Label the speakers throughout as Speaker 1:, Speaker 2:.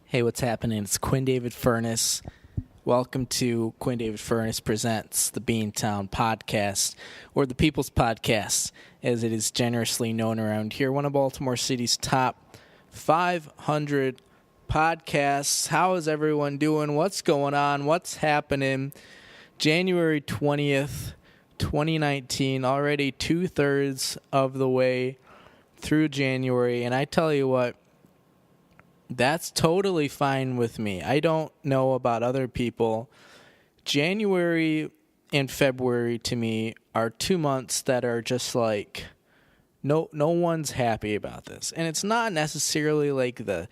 Speaker 1: Hey, what's happening? It's Quinn David Furness. Welcome to Quinn David Furness Presents the Beantown Podcast, or the People's Podcast, as it is generously known around here. One of Baltimore City's top 500 podcasts. How is everyone doing? What's going on? What's happening? January 20th, 2019, already 2/3 of the way through January, and I tell you what, that's totally fine with me. I don't know about other people. January and February to me are 2 months that are just like no one's happy about this. And it's not necessarily like the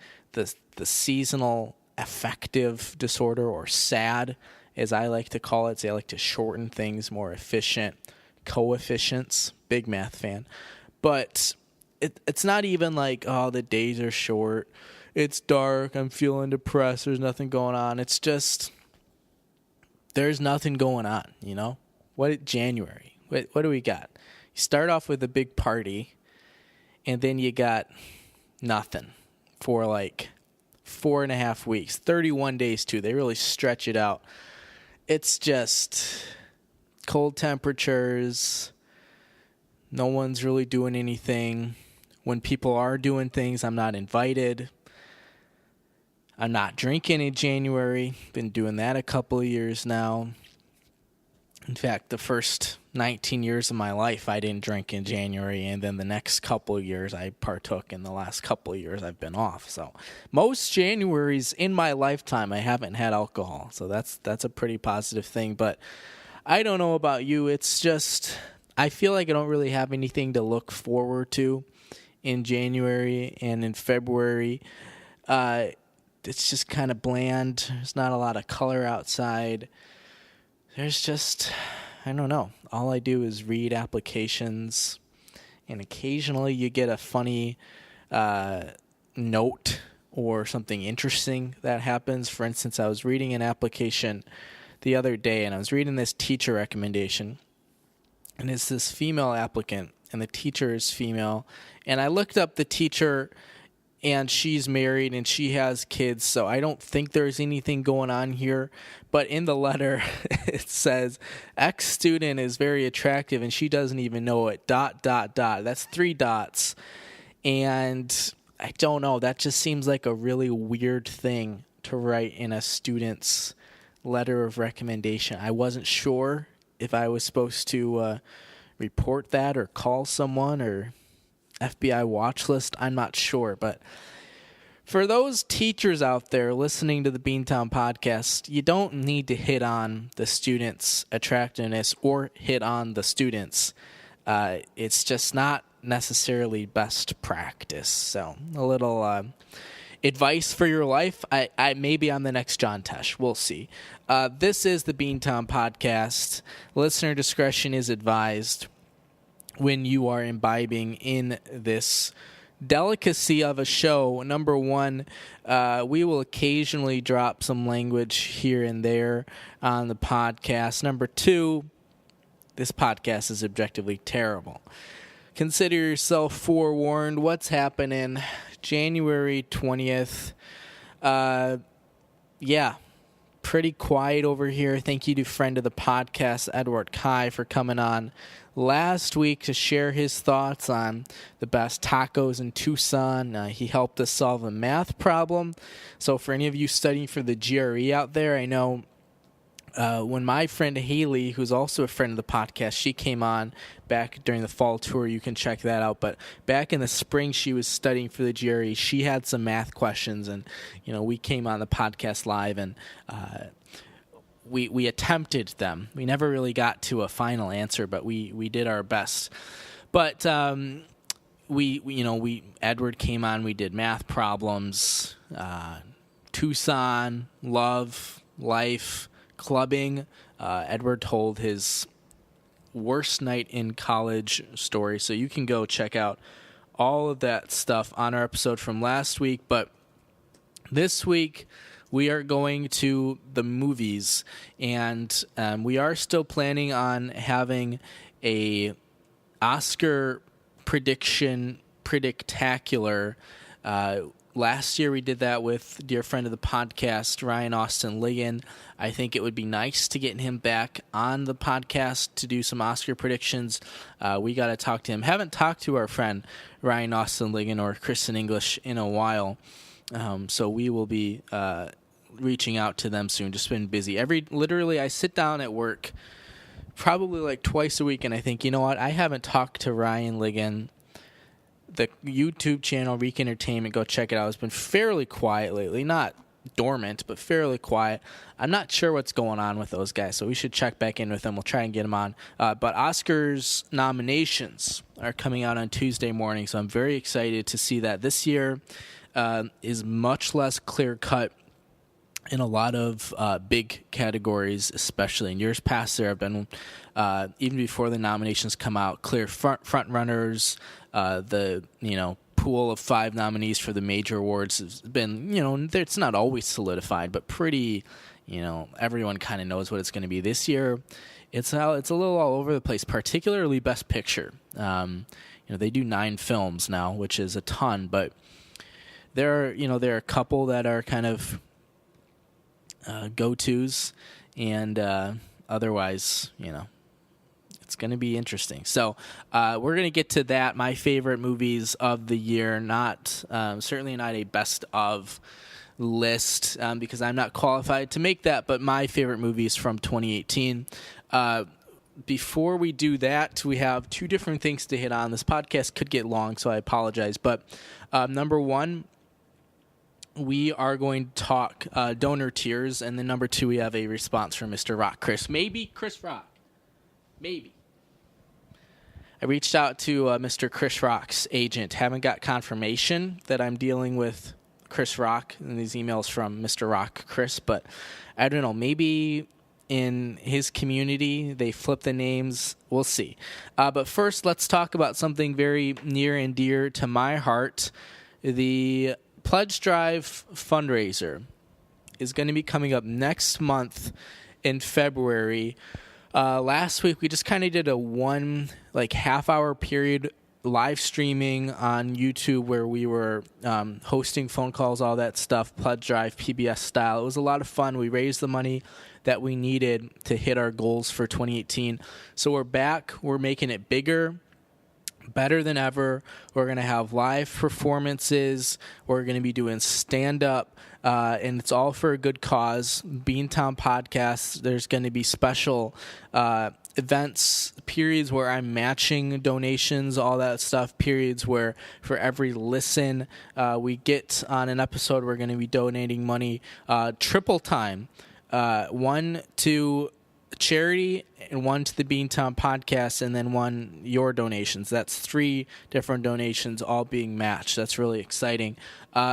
Speaker 1: seasonal affective disorder, or SAD as I like to call it. So I like to shorten things, more efficient coefficients. Big math fan. But it's not even like, oh, the days are short. It's dark, I'm feeling depressed, there's nothing going on. It's just, there's nothing going on, you know? January, what do we got? You start off with a big party, and then you got nothing for like 4.5 weeks, 31 days too. They really stretch it out. It's just cold temperatures, no one's really doing anything. When people are doing things, I'm not invited. I'm not drinking in January. Been doing that a couple of years now. In fact, the first 19 years of my life, I didn't drink in January, and then the next couple of years, I partook. In the last couple of years, I've been off. So most Januaries in my lifetime, I haven't had alcohol. So that's a pretty positive thing. But I don't know about you. It's just, I feel like I don't really have anything to look forward to in January and in February. It's just kind of bland. There's not a lot of color outside. There's just, I don't know. All I do is read applications, and occasionally you get a funny note or something interesting that happens. For instance, I was reading an application the other day, and I was reading this teacher recommendation, and it's this female applicant, and the teacher is female. And I looked up the teacher, and she's married and she has kids, so I don't think there's anything going on here. But in the letter, it says, X student is very attractive and she doesn't even know it, ... That's 3 dots. And I don't know, that just seems like a really weird thing to write in a student's letter of recommendation. I wasn't sure if I was supposed to report that or call someone or FBI watch list. I'm not sure, but for those teachers out there listening to the Beantown podcast, you don't need to hit on the students' attractiveness or hit on the students. It's just not necessarily best practice. So a little advice for your life. I maybe I'm the next John Tesh. We'll see. This is the Beantown podcast. Listener discretion is advised when you are imbibing in this delicacy of a show. Number one, we will occasionally drop some language here and there on the podcast. Number two, this podcast is objectively terrible. Consider yourself forewarned. What's happening? January 20th. Pretty quiet over here. Thank you to friend of the podcast, Edward Kai, for coming on last week to share his thoughts on the best tacos in Tucson. He helped us solve a math problem. So for any of you studying for the GRE out there, I know when my friend Haley, who's also a friend of the podcast, she came on back during the fall tour. You can check that out. But back in the spring, she was studying for the GRE. She had some math questions, and we came on the podcast live, and we attempted them. We never really got to a final answer, but we did our best. But Edward came on. We did math problems, Tucson, love, life, clubbing. Edward told his worst night in college story, so you can go check out all of that stuff on our episode from last week. But this week we are going to the movies, and we are still planning on having a Oscar predictacular Last year we did that with dear friend of the podcast, Ryan Austin Ligon. I think it would be nice to get him back on the podcast to do some Oscar predictions. We got to talk to him. Haven't talked to our friend Ryan Austin Ligon or Kristen English in a while, so we will be reaching out to them soon. Just been busy. Literally, I sit down at work probably like twice a week, and I think, you know what? I haven't talked to Ryan Ligon. The YouTube channel, Reek Entertainment, go check it out. It's been fairly quiet lately. Not dormant, but fairly quiet. I'm not sure what's going on with those guys, so we should check back in with them. We'll try and get them on. But Oscars nominations are coming out on Tuesday morning, so I'm very excited to see that. This year is much less clear-cut in a lot of big categories, especially. In years past, there have been, even before the nominations come out, clear front runners. The pool of 5 nominees for the major awards has been, it's not always solidified, but pretty, everyone kind of knows what it's going to be. This year, it's a little all over the place, particularly Best Picture. They do 9 films now, which is a ton, but there are a couple that are kind of go-tos, and otherwise, it's going to be interesting. So we're going to get to that. My favorite movies of the year, certainly not a best of list because I'm not qualified to make that, but my favorite movies from 2018. Before we do that, we have 2 different things to hit on. This podcast could get long, so I apologize. But number 1, we are going to talk donor tiers, and then number 2, we have a response from Mr. Rock. Chris Rock. Maybe. I reached out to Mr. Chris Rock's agent. Haven't got confirmation that I'm dealing with Chris Rock in these emails from Mr. Rock Chris, but I don't know. Maybe in his community they flip the names. We'll see. But first, let's talk about something very near and dear to my heart. The Pledge Drive Fundraiser is going to be coming up next month in February. Last week, we just kind of did a half-hour period live streaming on YouTube where we were hosting phone calls, all that stuff, Pledge Drive, PBS style. It was a lot of fun. We raised the money that we needed to hit our goals for 2018. So we're back. We're making it bigger, better than ever. We're going to have live performances. We're going to be doing stand-up, and it's all for a good cause. Beantown Podcast, there's going to be special events, periods where I'm matching donations, all that stuff, periods where for every listen we get on an episode, we're going to be donating money triple time. 1 to charity and 1 to the Beantown Podcast, and then 1 your donations. That's 3 different donations all being matched. That's really exciting.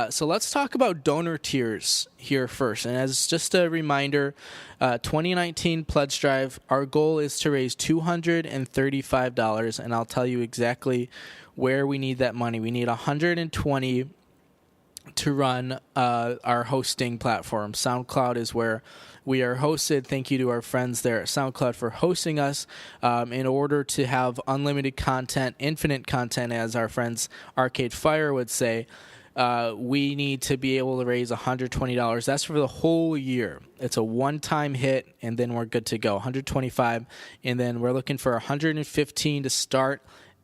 Speaker 1: So let's talk about donor tiers here first. And as just a reminder, 2019 Pledge Drive, our goal is to raise $235, and I'll tell you exactly where we need that money. We need $120 to run our hosting platform. SoundCloud is where we are hosted. Thank you to our friends there at SoundCloud for hosting us. In order to have unlimited content, infinite content, as our friends Arcade Fire would say, we need to be able to raise $120. That's for the whole year. It's a one-time hit, and then we're good to go. $125, and then we're looking for $115 to start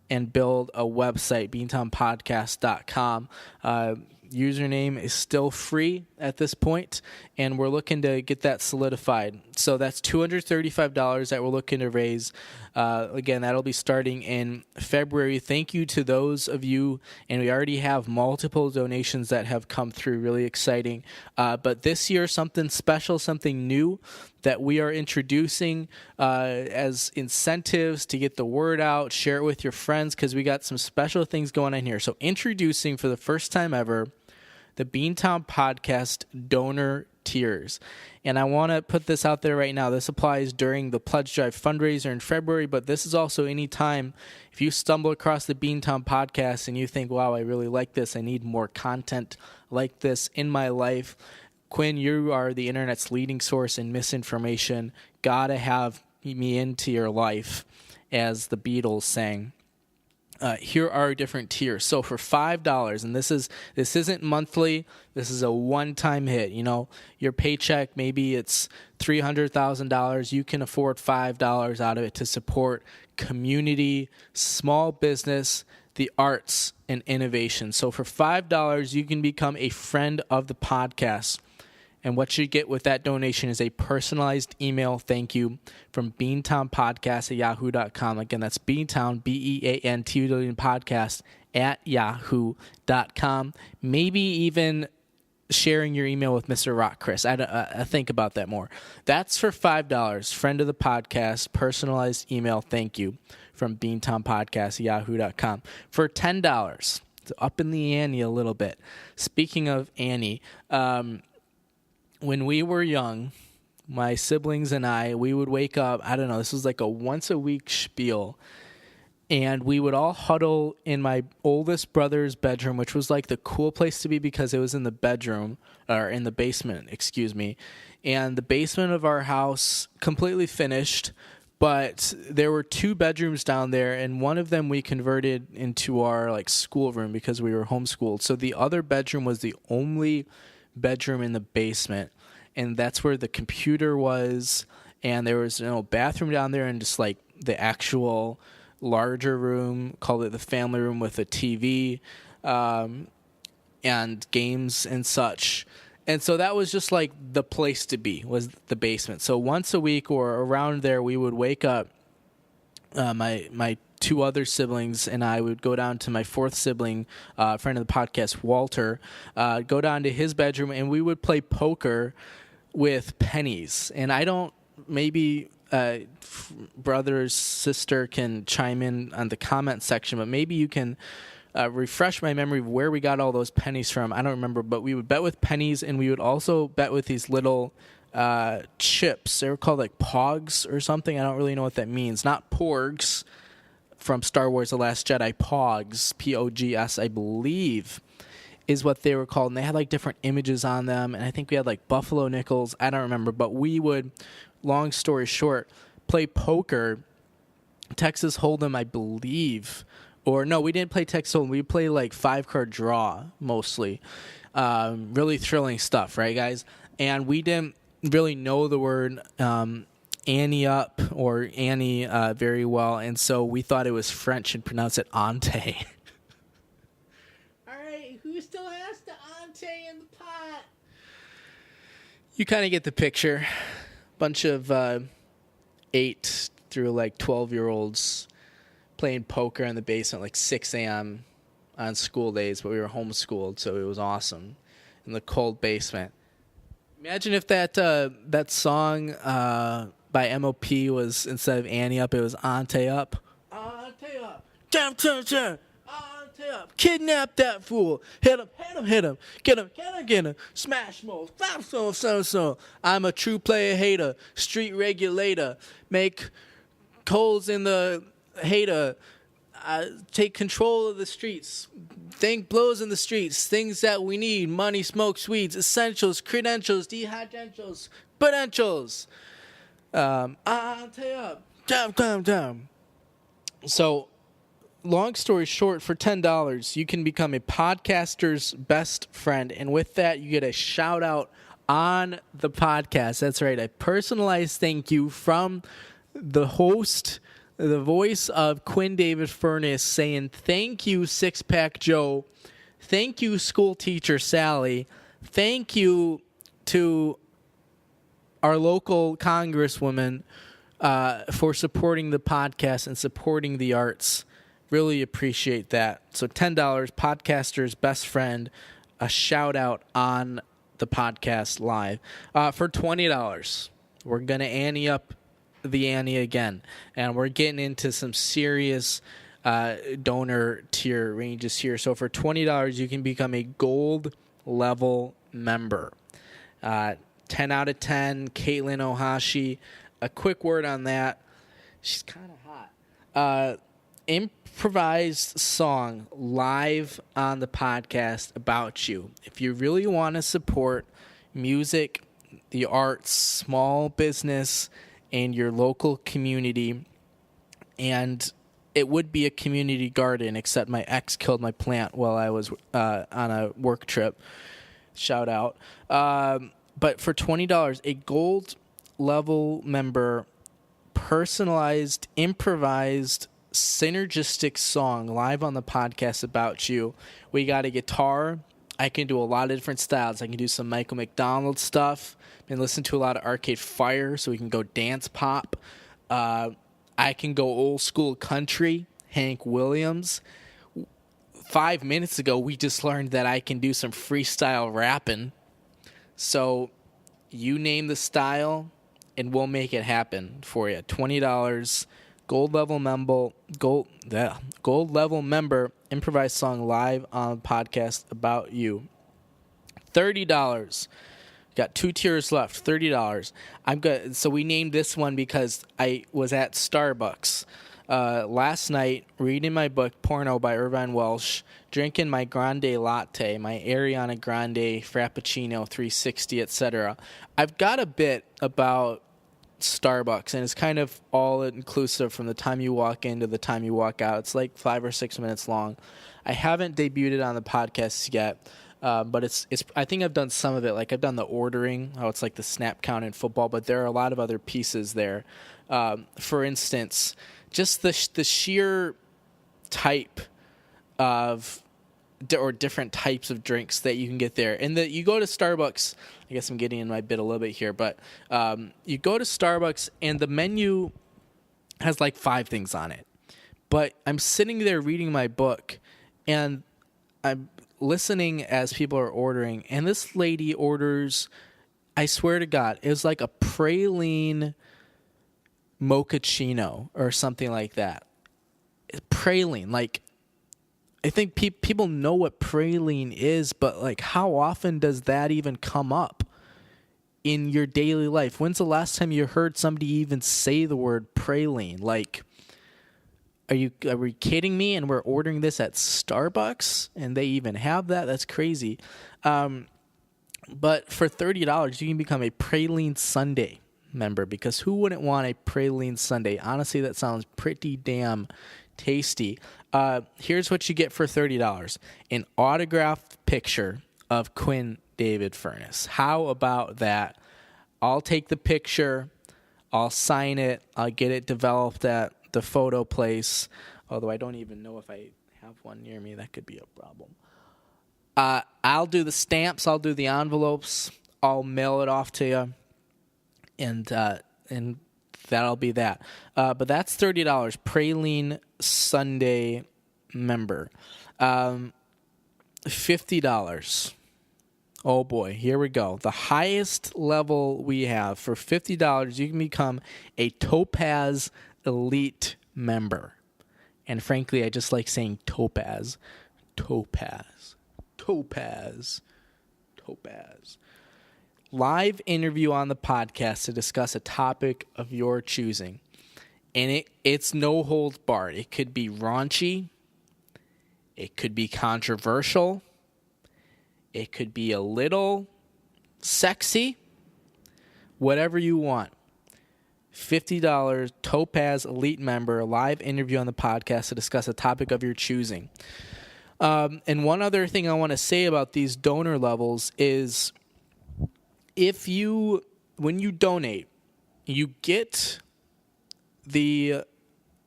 Speaker 1: and build a website, beantownpodcast.com. Username is still free at this point, and we're looking to get that solidified. So that's $235 that we're looking to raise. Again, that'll be starting in February. Thank you to those of you, and we already have multiple donations that have come through. Really exciting. But this year, something special, something new that we are introducing as incentives to get the word out, share it with your friends, because we got some special things going on here. So introducing for the first time ever, the Beantown Podcast donor tiers. And I want to put this out there right now. This applies during the Pledge Drive fundraiser in February, but this is also any time if you stumble across the Beantown Podcast and you think, wow, I really like this, I need more content like this in my life. Quinn, you are the internet's leading source in misinformation. Gotta have me into your life, as the Beatles sang. here are different tiers. So for $5, and this isn't monthly. This is a one-time hit. Your paycheck, maybe it's $300,000. You can afford $5 out of it to support community, small business, the arts, and innovation. So for $5, you can become a friend of the podcast. And what you get with that donation is a personalized email thank you from beantownpodcast@yahoo.com. Again, that's Beantown, BEANTOWN podcast @yahoo.com. Maybe even sharing your email with Mr. Rock Chris. I think about that more. That's for $5. Friend of the podcast, personalized email thank you from beantownpodcast@yahoo.com. For $10, it's up in the ante a little bit. Speaking of Annie, when we were young, my siblings and I, we would wake up, I don't know, this was like a once-a-week spiel, and we would all huddle in my oldest brother's bedroom, which was like the cool place to be because it was in the bedroom, or in the basement, excuse me, and the basement of our house, completely finished, but there were 2 bedrooms down there, and one of them we converted into our like schoolroom because we were homeschooled, so the other bedroom was the only bedroom in the basement, and that's where the computer was, and there was bathroom down there, and just like the actual larger room, called it the family room, with a TV and games and such. And so that was just like the place to be, was the basement. So once a week or around there, we would wake up, my 2 other siblings and I would go down to my 4th sibling, friend of the podcast, Walter, go down to his bedroom, and we would play poker with pennies. And I don't, maybe brother or sister can chime in on the comment section, but maybe you can refresh my memory of where we got all those pennies from. I don't remember, but we would bet with pennies, and we would also bet with these little chips. They were called like Pogs or something. I don't really know what that means. Not Porgs from Star Wars The Last Jedi. Pogs, P-O-G-S, I believe, is what they were called. And they had like different images on them. And I think we had like buffalo nickels. I don't remember. But we would, long story short, play poker, Texas Hold'em, I believe. Or no, we didn't play Texas Hold'em. We played like 5-card draw mostly. Really thrilling stuff, right, guys? And we didn't really know the word Annie up or Annie very well, and so we thought it was French and pronounced it ante. All right, who still has the ante in the pot? You kind of get the picture. Bunch of 8 through like 12-year-olds playing poker in the basement, like 6 a.m. on school days, but we were homeschooled, so it was awesome in the cold basement. Imagine if that song by MOP was, instead of Annie up, it was Ante Up. Ante Up. Jump, jump, jump. Ante Up. Kidnap that fool. Hit him, hit him, hit him. Get him, get him, get him. Smash mode. So. I'm a true player hater. Street regulator. Make holes in the hater. Take control of the streets. Think blows in the streets. Things that we need. Money, smoke, sweets, essentials, credentials, dehydrentials, potentials. I'll tell you up. Down. So, long story short, for $10, you can become a podcaster's best friend. And with that, you get a shout out on the podcast. That's right. A personalized thank you from the host, the voice of Quinn David Furness, saying, thank you, Six Pack Joe. Thank you, school teacher Sally. Thank you to our local congresswoman for supporting the podcast and supporting the arts. Really appreciate that. So $10, podcaster's best friend, a shout out on the podcast live. For $20, we're going to ante up the ante again, and we're getting into some serious donor tier ranges here. So for $20, you can become a gold level member. 10 out of 10, Caitlin Ohashi. A quick word on that. She's kind of hot. Improvised song live on the podcast about you. If you really want to support music, the arts, small business, and your local community, and it would be a community garden, except my ex killed my plant while I was on a work trip. Shout out. But for $20, a gold level member, personalized, improvised, synergistic song live on the podcast about you. We got a guitar. I can do a lot of different styles. I can do some Michael McDonald stuff. Been listening to a lot of Arcade Fire, so we can go dance pop. I can go old school country, Hank Williams. 5 minutes ago, we just learned that I can do some freestyle rapping. So you name the style, and we'll make it happen for you. $20, gold level member, improvised song live on podcast about you. $30. Got 2 tiers left. $30. I'm good. So we named this one because I was at Starbucks last night reading my book Porno by Irvine Welsh, drinking my grande latte, my Ariana Grande Frappuccino 360, etc. I've got a bit about Starbucks, and it's kind of all inclusive from the time you walk in to the time you walk out. It's like 5 or 6 minutes long. I haven't debuted it on the podcast yet. But it's. I think I've done some of it. Like I've done the ordering, how it's like the snap count in football. But there are a lot of other pieces there. For instance, just the sheer type of or different types of drinks that you can get there. And that you go to Starbucks. I guess I'm getting in my bit a little bit here, but you go to Starbucks and the menu has like 5 things on it. But I'm sitting there reading my book, and I'm listening as people are ordering, and this lady orders, I swear to God, it was like a praline mochaccino or something like that. Praline, like, I think people know what praline is, but like, how often does that even come up in your daily life? When's the last time you heard somebody even say the word praline? Like, are we kidding me? And we're ordering this at Starbucks, and they even have that? That's crazy. But for $30, you can become a praline sundae member, because who wouldn't want a praline sundae? Honestly, that sounds pretty damn tasty. Here's what you get for $30: an autographed picture of Quinn David Furness. How about that? I'll take the picture. I'll sign it. I'll get it developed at the photo place, although I don't even know if I have one near me. That could be a problem. I'll do the stamps. I'll do the envelopes. I'll mail it off to you, and that'll be that. But that's $30. Praline Sunday member. $50. Oh boy, here we go. The highest level we have for $50, you can become a Topaz Elite member. And frankly, I just like saying Topaz. Topaz. Topaz. Topaz. Live interview on the podcast to discuss a topic of your choosing. And it's no holds barred. It could be raunchy. It could be controversial. It could be a little sexy. Whatever you want. $50 Topaz Elite member, live interview on the podcast to discuss a topic of your choosing. And one other thing I want to say about these donor levels is when you donate, you get the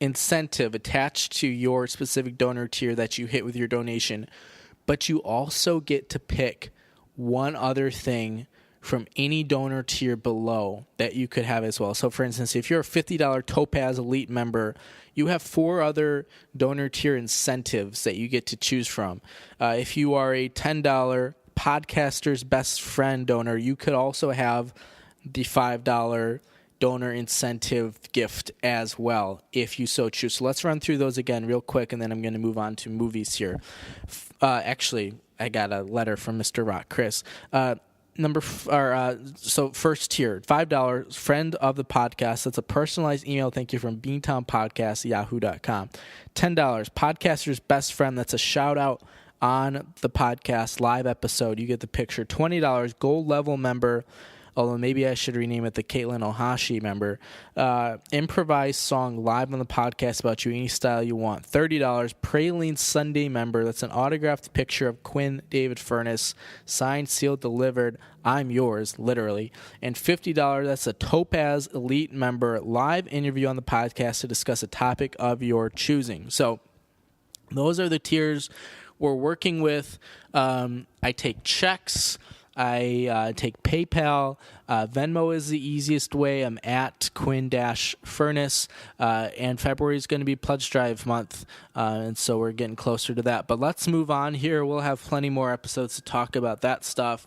Speaker 1: incentive attached to your specific donor tier that you hit with your donation, but you also get to pick one other thing from any donor tier below that you could have as well. So, for instance, if you're a $50 Topaz Elite member, you have 4 other donor tier incentives that you get to choose from. If you are a $10 Podcaster's Best Friend donor, you could also have the $5 donor incentive gift as well, if you so choose. So let's run through those again real quick, and then I'm going to move on to movies here. Actually, I got a letter from Mr. Rock, Chris. So first tier, $5, friend of the podcast. That's a personalized email thank you from beantownpodcast@yahoo.com. $10, podcaster's best friend. That's a shout out on the podcast live episode. You get the picture. $20, gold level member. although maybe I should rename it the Caitlin Ohashi member. Improvised song live on the podcast about you, any style you want. $30. Praline Sunday member. That's an autographed picture of Quinn David Furness, signed, sealed, delivered. I'm yours, literally. And $50, that's a Topaz Elite member, live interview on the podcast to discuss a topic of your choosing. So those are the tiers we're working with. I take checks. I take PayPal. Venmo is the easiest way. I'm at Quinn-Furness. And February is going to be Pledge Drive month. And so we're getting closer to that. But let's move on here. We'll have plenty more episodes to talk about that stuff.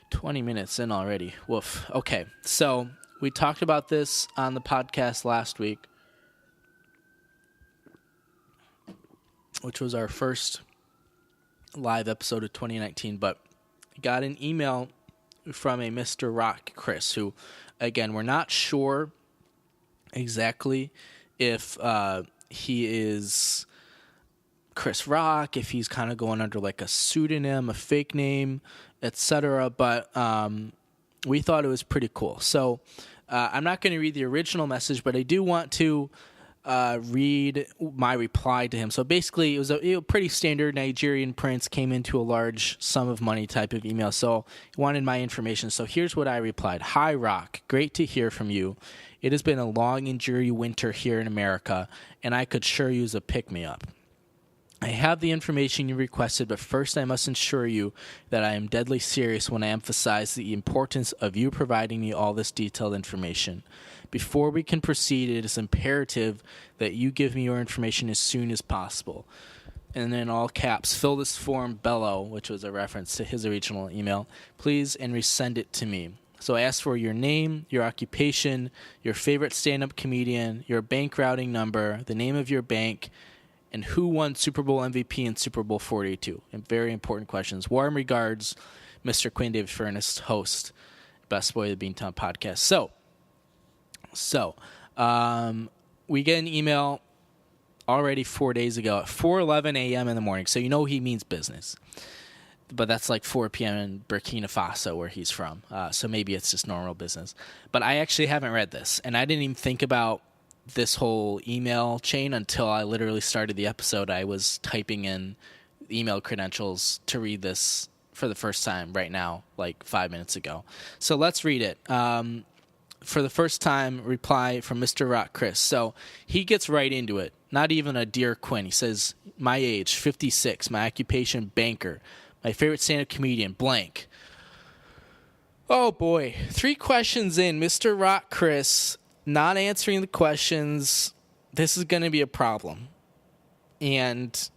Speaker 1: 20 minutes in already. Woof. Okay, so we talked about this on the podcast last week, which was our first live episode of 2019, but got an email from a Mr. Rock Chris, who, again, we're not sure exactly if he is Chris Rock, if he's kind of going under like a pseudonym, a fake name, etc. But we thought it was pretty cool. So I'm not going to read the original message, but I do want to read my reply to him. So basically, it was a pretty standard Nigerian prince came into a large sum of money type of email. So he wanted my information. So here's what I replied. Hi, Rock. Great to hear from you. It has been a long and dreary winter here in America, and I could sure use a pick-me-up. I have the information you requested, but first I must ensure you that I am deadly serious when I emphasize the importance of you providing me all this detailed information. Before we can proceed, it is imperative that you give me your information as soon as possible. And then all caps, fill this form bellow, which was a reference to his original email, please, and resend it to me. So I asked for your name, your occupation, your favorite stand-up comedian, your bank routing number, the name of your bank, and who won Super Bowl MVP in Super Bowl 42. And very important questions. Warm regards, Mr. Quinn David Furness, host, best boy of the Beantown podcast. So, we get an email already 4 days ago at 4:11 a.m. in the morning. So you know he means business. But that's like 4 p.m. in Burkina Faso, where he's from. So maybe it's just normal business. But I actually haven't read this, and I didn't even think about this whole email chain until I literally started the episode. I was typing in email credentials to read this for the first time right now, like 5 minutes ago. So let's read it. For the first time, reply from Mr. Rock Chris. So he gets right into it. Not even a Dear Quinn. He says, my age, 56. My occupation, banker. My favorite stand-up comedian, blank. Oh, boy. 3 questions in. Mr. Rock Chris not answering the questions. This is going to be a problem. And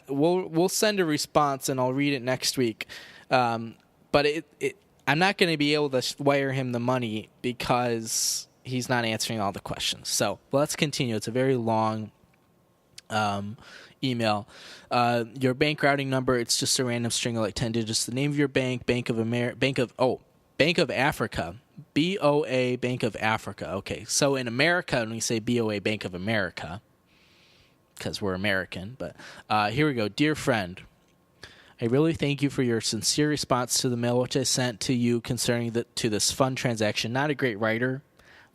Speaker 1: we'll send a response, and I'll read it next week. But I'm not going to be able to wire him the money because he's not answering all the questions. So let's continue. It's a very long email. Your bank routing number, it's just a random string of like 10 digits. The name of your bank, Bank of Africa. BOA, Bank of Africa. Okay, so in America, when we say BOA, Bank of America, because we're American, but here we go. Dear friend, I really thank you for your sincere response to the mail which I sent to you concerning this fund transaction. Not a great writer.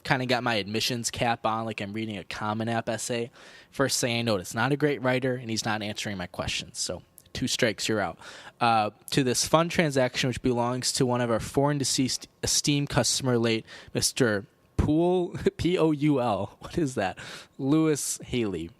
Speaker 1: Kind of got my admissions cap on like I'm reading a Common App essay. First thing I noticed, not a great writer, and he's not answering my questions. So 2 strikes, you're out. To this fund transaction, which belongs to one of our foreign deceased esteemed customer, late Mr. Pool, P-O-U-L, what is that? Lewis Haley.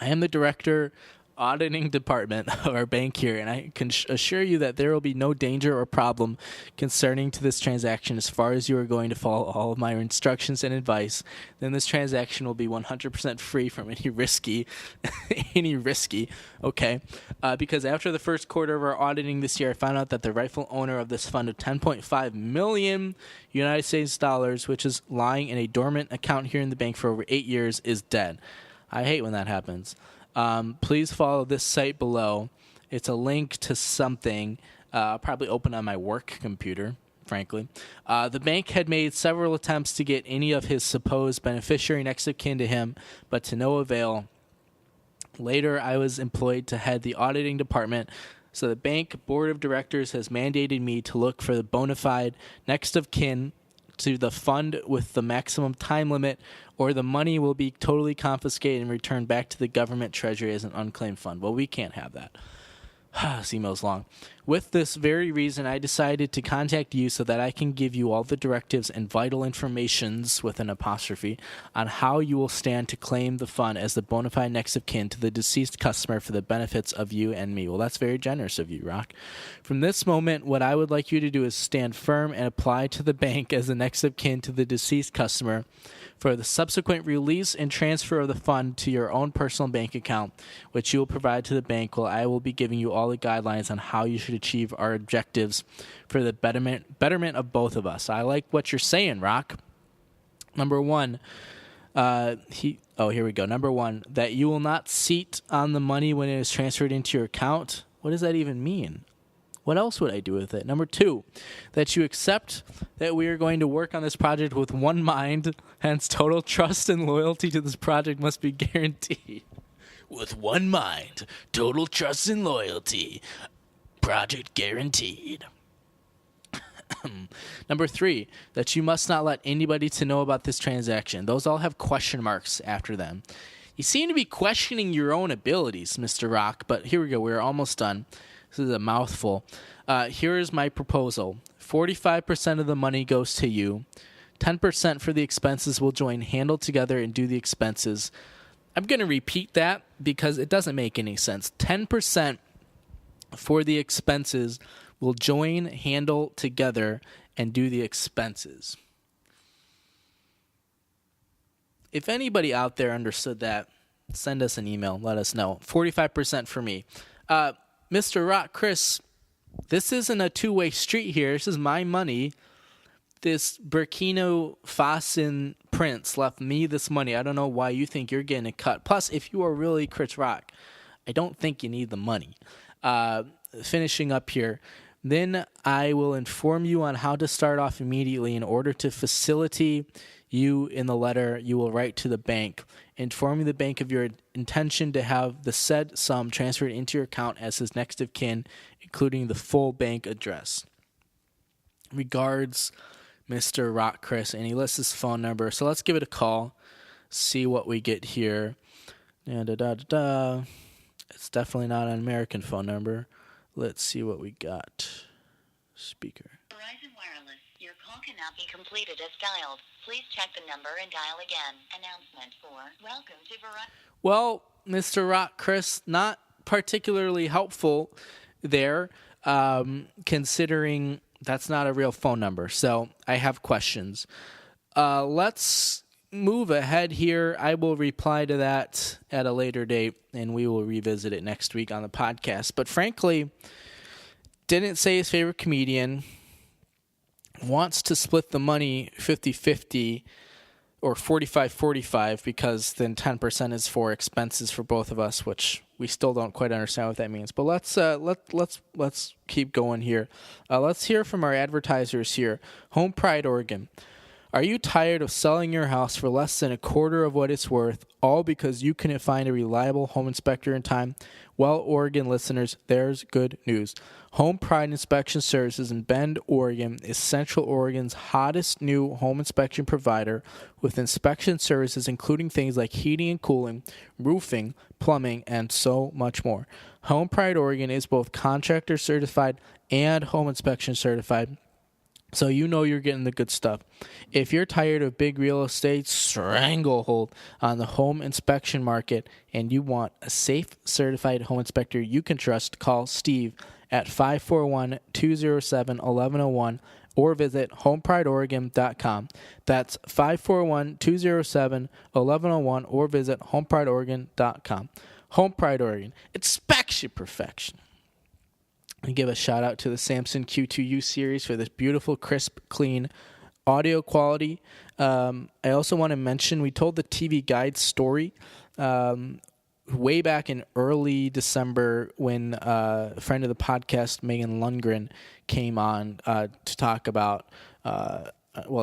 Speaker 1: I am the director auditing department of our bank here, and I can assure you that there will be no danger or problem concerning to this transaction as far as you are going to follow all of my instructions and advice. Then this transaction will be 100% free from any risky, okay? Because after the first quarter of our auditing this year, I found out that the rightful owner of this fund of 10.5 million United States dollars, which is lying in a dormant account here in the bank for over 8 years, is dead. I hate when that happens. Please follow this site below. It's a link to something. I'll probably open on my work computer, frankly. The bank had made several attempts to get any of his supposed beneficiary next of kin to him, but to no avail. Later, I was employed to head the auditing department So the bank board of directors has mandated me to look for the bona fide next of kin to the fund with the maximum time limit, or the money will be totally confiscated and returned back to the government treasury as an unclaimed fund. Well, we can't have that. This email's long. With this very reason, I decided to contact you so that I can give you all the directives and vital informations, with an apostrophe, on how you will stand to claim the fund as the bona fide next of kin to the deceased customer for the benefits of you and me. Well, that's very generous of you, Rock. From this moment, what I would like you to do is stand firm and apply to the bank as the next of kin to the deceased customer for the subsequent release and transfer of the fund to your own personal bank account, which you will provide to the bank, while I will be giving you all the guidelines on how you should achieve our objectives for the betterment of both of us. I like what you're saying, Rock. Number one, here we go. Number one, that you will not seat on the money when it is transferred into your account. What does that even mean? What else would I do with it? Number two, that you accept that we are going to work on this project with one mind, hence total trust and loyalty to this project must be guaranteed. With one mind, total trust and loyalty, project guaranteed. Number three, that you must not let anybody to know about this transaction. Those all have question marks after them. You seem to be questioning your own abilities, Mr. Rock, but here we go. We're almost done. This is a mouthful. Here is my proposal. 45% of the money goes to you. 10% for the expenses will join handle together and do the expenses. I'm going to repeat that because it doesn't make any sense. 10% for the expenses will join handle together and do the expenses. If anybody out there understood that, send us an email. Let us know. 45% for me. Mr. Rock, Chris, this isn't a two-way street here. This is my money. This Burkina Faso prince left me this money. I don't know why you think you're getting a cut. Plus, if you are really Chris Rock, I don't think you need the money. Finishing up here, then I will inform you on how to start off immediately in order to facilitate you in the letter you will write to the bank, informing the bank of your intention to have the said sum transferred into your account as his next of kin, including the full bank address. Regards, Mr. Rock Chris, and he lists his phone number. So let's give it a call, see what we get here. It's definitely not an American phone number. Let's see what we got. Speaker.
Speaker 2: Verizon Wireless, your call cannot be completed as dialed. Please check the number and dial again. Announcement for welcome to Verizon.
Speaker 1: Well, Mr. Rock Chris, not particularly helpful there, considering that's not a real phone number. So I have questions. Let's move ahead here. I will reply to that at a later date, and we will revisit it next week on the podcast. But frankly, didn't say his favorite comedian, wants to split the money 50-50 or 45-45 because then 10% is for expenses for both of us, which we still don't quite understand what that means. But let's keep going here. Let's hear from our advertisers here. Home Pride, Oregon. Are you tired of selling your house for less than a quarter of what it's worth, all because you couldn't find a reliable home inspector in time? Well, Oregon listeners, there's good news. Home Pride Inspection Services in Bend, Oregon is Central Oregon's hottest new home inspection provider with inspection services including things like heating and cooling, roofing, plumbing, and so much more. Home Pride Oregon is both contractor certified and home inspection certified, so you know you're getting the good stuff. If you're tired of big real estate stranglehold on the home inspection market and you want a safe, certified home inspector you can trust, call Steve at 541-207-1101 or visit homeprideoregon.com. That's 541-207-1101 or visit homeprideoregon.com. Home Pride Oregon. Inspection perfection. And give a shout out to the Samson Q2U series for this beautiful, crisp, clean audio quality. I also want to mention we told the TV Guide story way back in early December when a friend of the podcast, Megan Lundgren, came on to talk about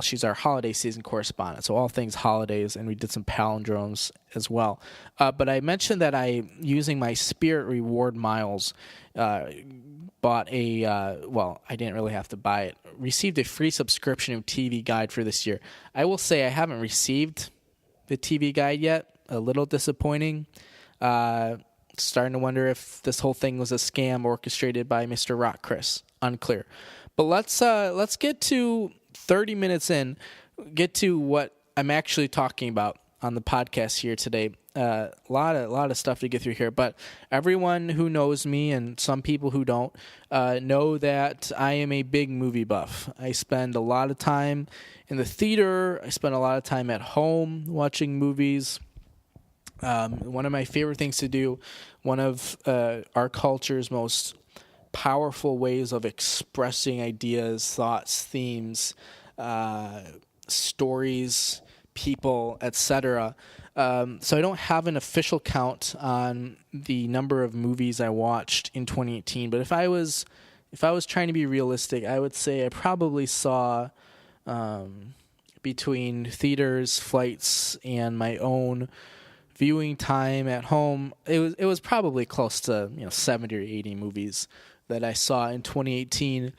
Speaker 1: she's our holiday season correspondent, so all things holidays, and we did some palindromes as well. But I mentioned that I, using my Spirit Reward miles, bought I didn't really have to buy it, received a free subscription of TV Guide for this year. I will say I haven't received the TV Guide yet. A little disappointing. Starting to wonder if this whole thing was a scam orchestrated by Mr. Rock Chris. Unclear. But let's get to 30 minutes in, get to what I'm actually talking about on the podcast here today. A lot of stuff to get through here, but everyone who knows me and some people who don't know that I am a big movie buff. I spend a lot of time in the theater. I spend a lot of time at home watching movies. One of my favorite things to do, one of our culture's most powerful ways of expressing ideas, thoughts, themes, stories, people, etc. So I don't have an official count on the number of movies I watched in 2018, but if I was trying to be realistic, I would say I probably saw between theaters, flights, and my own viewing time at home, it was probably close to 70 or 80 movies that I saw in 2018.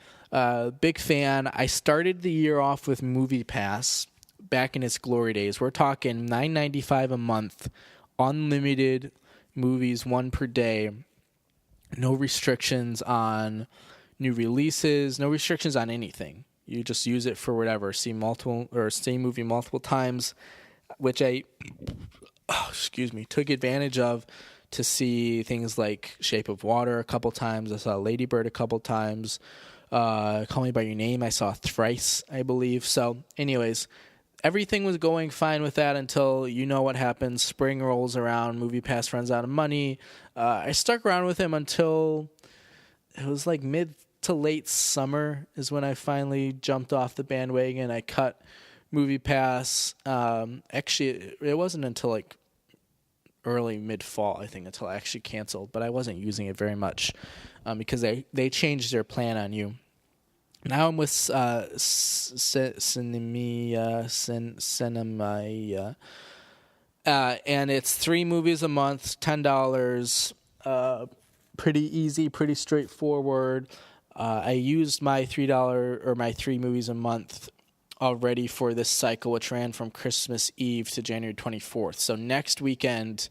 Speaker 1: Big fan. I started the year off with MoviePass back in its glory days. We're talking $9.95 a month, unlimited movies, one per day, no restrictions on new releases, no restrictions on anything. You just use it for whatever. See movie multiple times, which I took advantage of to see things like Shape of Water a couple times. I saw Lady Bird a couple times. Call Me by Your Name I saw thrice, I believe. So anyways, everything was going fine with that until you know what happens. Spring rolls around, MoviePass runs out of money. I stuck around with him until it was like mid to late summer is when I finally jumped off the bandwagon. I cut MoviePass. Actually, it wasn't until like early mid-fall, I think, until I actually canceled. But I wasn't using it very much because they changed their plan on you. Now I'm with Cinema, and it's 3 movies a month, $10. Pretty easy, pretty straightforward. I used my $3 or my 3 movies a month already for this cycle, which ran from Christmas Eve to January 24th. So next weekend,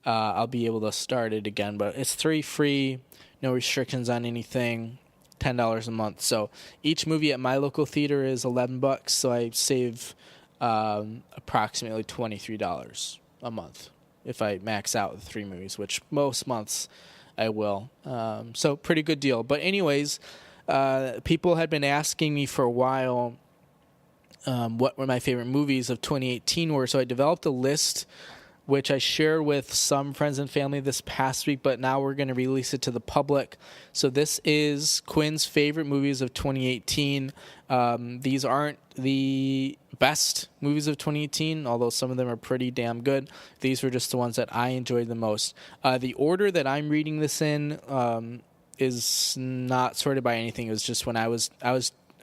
Speaker 1: I'll be able to start it again. But it's 3 free, no restrictions on anything, $10 a month. So each movie at my local theater is $11, so I save approximately $23 a month if I max out the 3 movies, which most months I will. So pretty good deal. But anyways, people had been asking me for a while what were my favorite movies of 2018 were. So I developed a list, which I shared with some friends and family this past week, but now we're going to release it to the public. So this is Quinn's favorite movies of 2018. These aren't the best movies of 2018, although some of them are pretty damn good. These were just the ones that I enjoyed the most. The order that I'm reading this in is not sorted by anything. It was just when I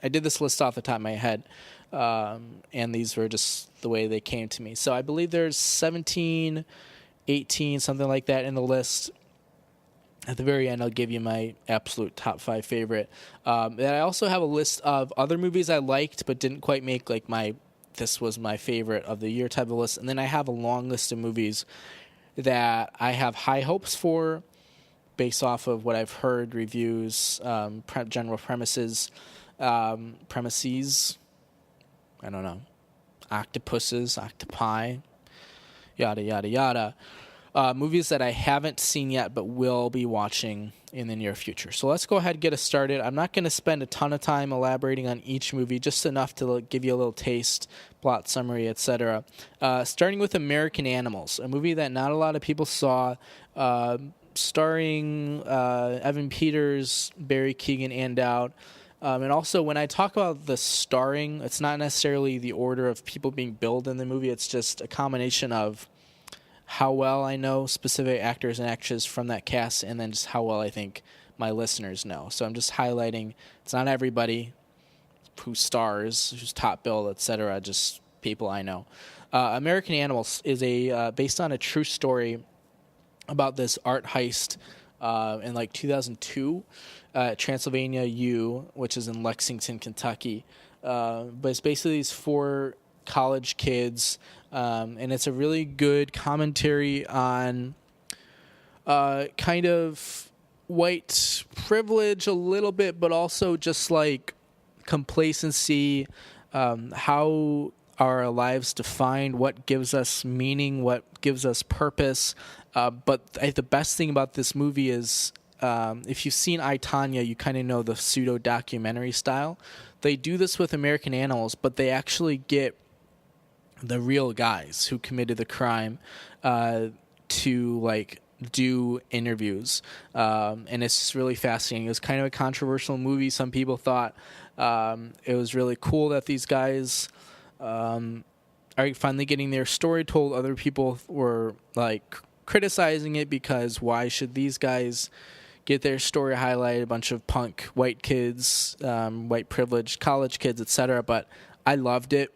Speaker 1: did this list off the top of my head. And these were just the way they came to me. So I believe there's 17, 18, something like that in the list. At the very end, I'll give you my absolute top 5 favorite. And I also have a list of other movies I liked but didn't quite make like this was my favorite of the year type of list. And then I have a long list of movies that I have high hopes for based off of what I've heard, reviews, general premises, I don't know, octopuses, octopi, yada, yada, yada. Movies that I haven't seen yet but will be watching in the near future. So let's go ahead and get us started. I'm not going to spend a ton of time elaborating on each movie, just enough to give you a little taste, plot summary, etc. Starting with American Animals, a movie that not a lot of people saw, starring Evan Peters, Barry Keoghan, and Dowd. And also, when I talk about the starring, it's not necessarily the order of people being billed in the movie. It's just a combination of how well I know specific actors and actresses from that cast, and then just how well I think my listeners know. So I'm just highlighting it's not everybody. who stars, who's top billed, etc. Just people I know. American Animals is based on a true story about this art heist in like 2002 at Transylvania U, which is in Lexington, Kentucky. But it's basically these 4 college kids, and it's a really good commentary on kind of white privilege a little bit, but also just like complacency, how our lives defined, what gives us meaning, what gives us purpose. But the best thing about this movie is, if you've seen I, Tonya, you kind of know the pseudo-documentary style. They do this with American Animals, but they actually get the real guys who committed the crime to like do interviews, and it's just really fascinating. It was kind of a controversial movie. Some people thought it was really cool that these guys are finally getting their story told. Other people were like criticizing it because why should these guys get their story highlighted? A bunch of punk white kids, white privileged college kids, etc. But I loved it.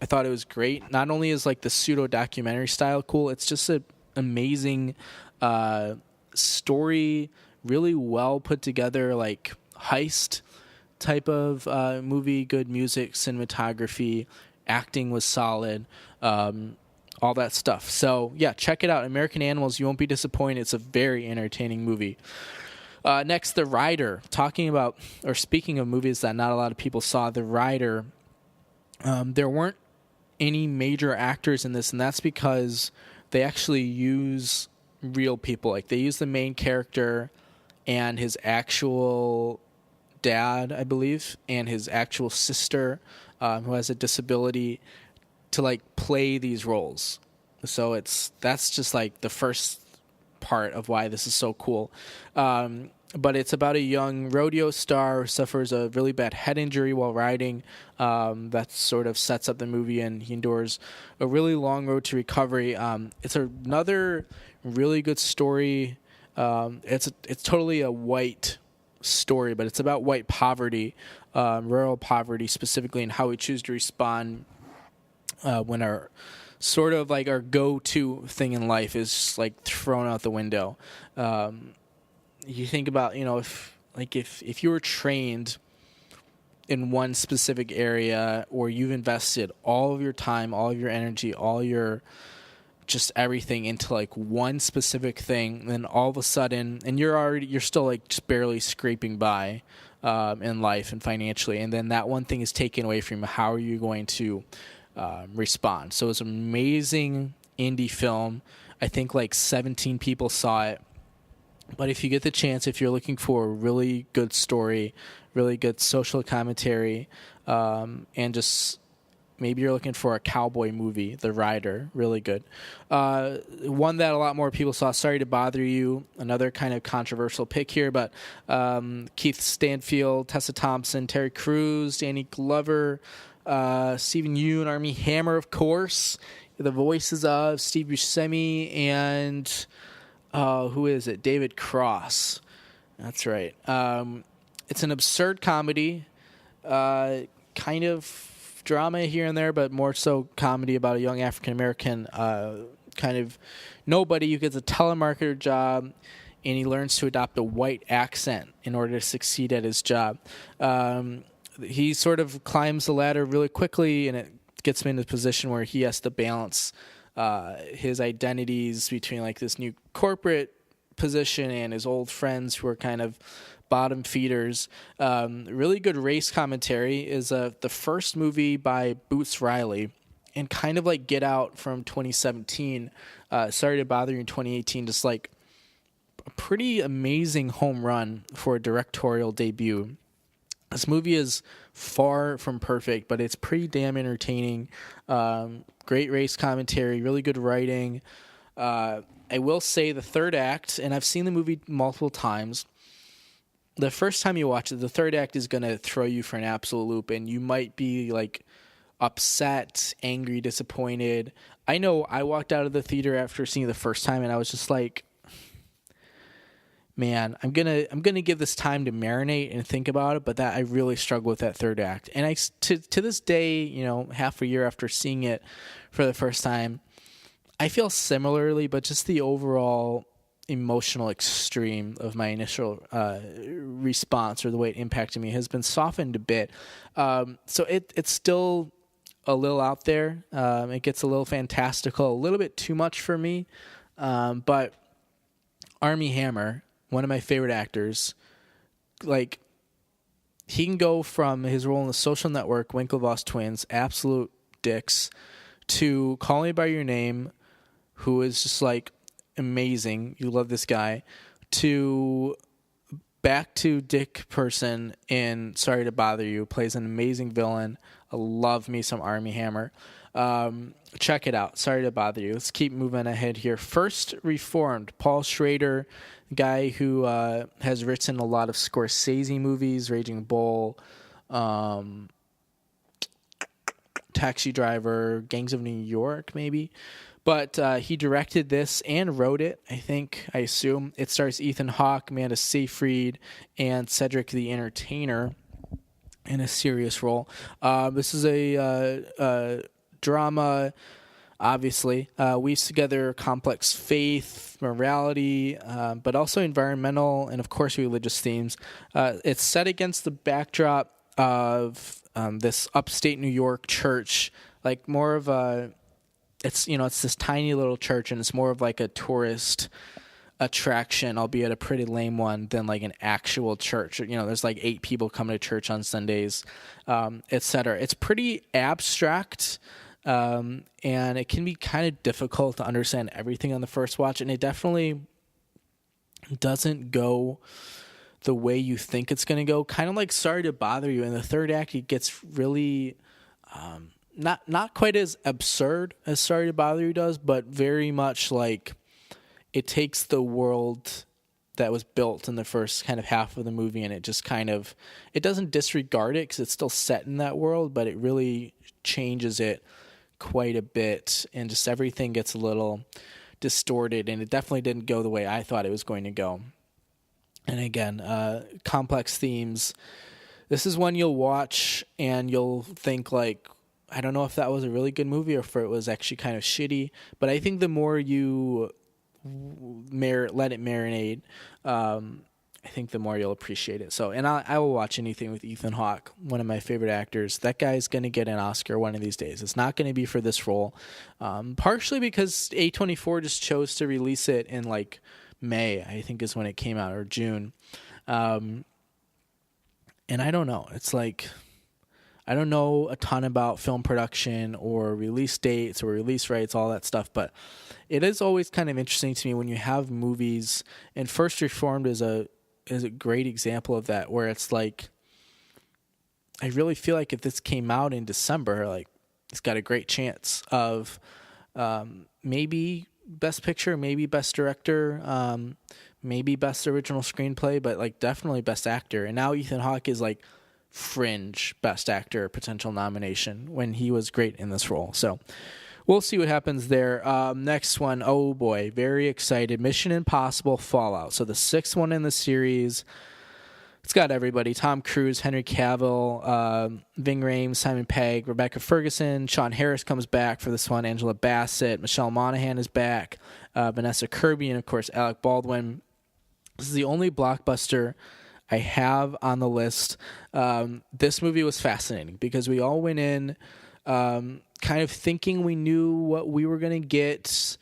Speaker 1: I thought it was great. Not only is like the pseudo documentary style cool, it's just an amazing story, really well put together, like heist type of movie. Good music, cinematography, acting was solid, all that stuff. So yeah, check it out. American Animals, you won't be disappointed. It's a very entertaining movie. Next, The Rider. Speaking of movies that not a lot of people saw, The Rider. There weren't any major actors in this, and that's because they actually use real people. Like, they use the main character and his actual dad, I believe, and his actual sister, who has a disability, to like play these roles. So that's just like the first part of why this is so cool. But it's about a young rodeo star who suffers a really bad head injury while riding. That sort of sets up the movie, and he endures a really long road to recovery. It's another really good story. It's totally a white story, but it's about white poverty, rural poverty specifically, and how we choose to respond when our sort of like our go-to thing in life is just like thrown out the window. You think about, if you were trained in one specific area, or you've invested all of your time, all of your energy, all your just everything into like one specific thing, then all of a sudden, and you're still like just barely scraping by in life and financially, and then that one thing is taken away from you. How are you going to respond? So it's an amazing indie film. I think like 17 people saw it. But if you get the chance, if you're looking for a really good story, really good social commentary, and just maybe you're looking for a cowboy movie, The Rider, really good. One that a lot more people saw, Sorry to Bother You, another kind of controversial pick here, but Keith Stanfield, Tessa Thompson, Terry Crews, Danny Glover, Stephen Yeun, Armie Hammer, of course, the voices of Steve Buscemi and... who is it? David Cross. That's right. It's an absurd comedy, kind of drama here and there, but more so comedy about a young African-American kind of nobody who gets a telemarketer job, and he learns to adopt a white accent in order to succeed at his job. He sort of climbs the ladder really quickly, and it gets him in a position where he has to balance his identities between like this new corporate position and his old friends who are kind of bottom feeders. Really good race commentary. Is the first movie by Boots Riley, and kind of like Get Out from 2017. Sorry to Bother You in 2018. Just like a pretty amazing home run for a directorial debut. This movie is far from perfect, but it's pretty damn entertaining. Great race commentary, really good writing. I will say the third act, and I've seen the movie multiple times. The first time you watch it, the third act is going to throw you for an absolute loop, and you might be like upset, angry, disappointed. I know I walked out of the theater after seeing it the first time, and I was just like, man, I'm gonna give this time to marinate and think about it. But that I really struggle with that third act, and to this day, you know, half a year after seeing it for the first time, I feel similarly. But just the overall emotional extreme of my initial response, or the way it impacted me, has been softened a bit. So it's still a little out there. It gets a little fantastical, a little bit too much for me. But Armie Hammer, one of my favorite actors, like, he can go from his role in The Social Network, Winklevoss twins, absolute dicks, to Call Me by Your Name, who is just like amazing. You love this guy. To back to Dick Person in Sorry to Bother You, plays an amazing villain. I love me some Armie Hammer. Check it out. Sorry to Bother You. Let's keep moving ahead here. First Reformed, Paul Schrader, guy who has written a lot of Scorsese movies, Raging Bull, Taxi Driver, Gangs of New York, maybe. But he directed this and wrote it, I assume. It stars Ethan Hawke, Amanda Seyfried, and Cedric the Entertainer in a serious role. This is a drama, obviously. Weaves together complex faith, morality, but also environmental and, of course, religious themes. It's set against the backdrop of this upstate New York church, like more of a... It's this tiny little church, and it's more of like a tourist attraction, albeit a pretty lame one, than like an actual church. There's like 8 people coming to church on Sundays, etc. It's pretty abstract, and it can be kind of difficult to understand everything on the first watch, and it definitely doesn't go the way you think it's going to go. Kind of like Sorry to Bother You. In the third act, it gets really... Not quite as absurd as Sorry to Bother You does, but very much like it takes the world that was built in the first kind of half of the movie, and it just kind of, it doesn't disregard it because it's still set in that world, but it really changes it quite a bit, and just everything gets a little distorted, and it definitely didn't go the way I thought it was going to go. And again, complex themes. This is one you'll watch and you'll think like, I don't know if that was a really good movie or if it was actually kind of shitty, but I think the more you let it marinate, I think the more you'll appreciate it. So, and I will watch anything with Ethan Hawke, one of my favorite actors. That guy's going to get an Oscar one of these days. It's not going to be for this role, partially because A24 just chose to release it in like May, I think is when it came out, or June. And I don't know. It's like, I don't know a ton about film production or release dates or release rights, all that stuff, but it is always kind of interesting to me when you have movies, and First Reformed is a great example of that, where it's like, I really feel like if this came out in December, like, it's got a great chance of maybe Best Picture, maybe Best Director, maybe Best Original Screenplay, but like definitely Best Actor. And now Ethan Hawke is like fringe Best Actor potential nomination when he was great in this role. So we'll see what happens there. Next one, oh boy, very excited. Mission Impossible Fallout. So the 6th one in the series. It's got everybody: Tom Cruise, Henry Cavill, Ving Rhames, Simon Pegg, Rebecca Ferguson. Sean Harris comes back for this one. Angela Bassett, Michelle Monaghan is back. Vanessa Kirby, and of course Alec Baldwin. This is the only blockbuster I have on the list. This movie was fascinating because we all went in kind of thinking we knew what we were going to get.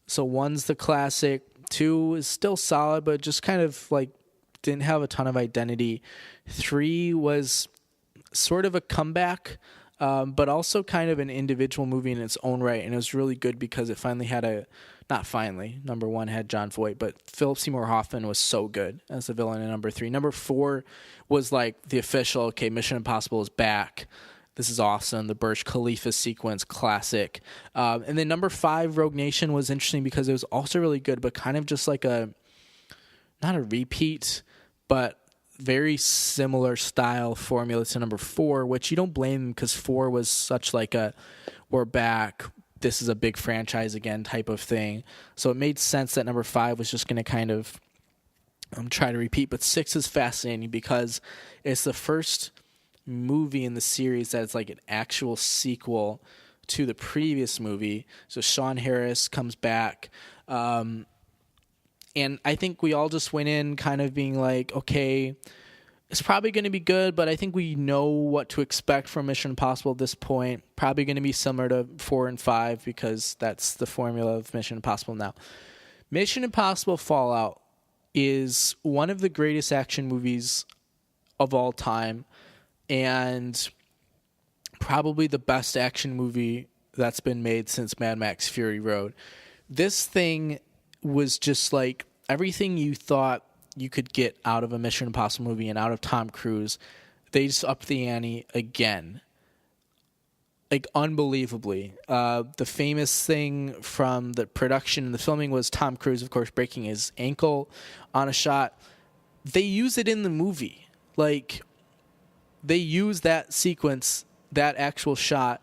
Speaker 1: So 1's the classic. 2 is still solid, but just kind of like didn't have a ton of identity. 3 was sort of a comeback, but also kind of an individual movie in its own right. And it was really good because it finally had not finally, number 1 had Jon Voight, but Philip Seymour Hoffman was so good as the villain in number 3. Number 4 was like the official, okay, Mission Impossible is back. This is awesome. The Burj Khalifa sequence, classic. And then number 5, Rogue Nation, was interesting because it was also really good, but kind of just like not a repeat, but very similar style formula to number 4, which you don't blame because 4 was such like we're back, this is a big franchise again type of thing. So it made sense that number 5 was just going to kind of I'm trying to repeat, but 6 is fascinating because it's the first movie in the series that's like an actual sequel to the previous movie. So Sean Harris comes back. And I think we all just went in kind of being like, okay, it's probably going to be good, but I think we know what to expect from Mission Impossible at this point. Probably going to be similar to 4 and 5 because that's the formula of Mission Impossible now. Mission Impossible Fallout is one of the greatest action movies of all time and probably the best action movie that's been made since Mad Max Fury Road. This thing was just like everything you thought you could get out of a Mission Impossible movie and out of Tom Cruise. They just upped the ante again. Like, unbelievably. The famous thing from the production and the filming was Tom Cruise, of course, breaking his ankle on a shot. They use it in the movie. Like, they use that sequence, that actual shot.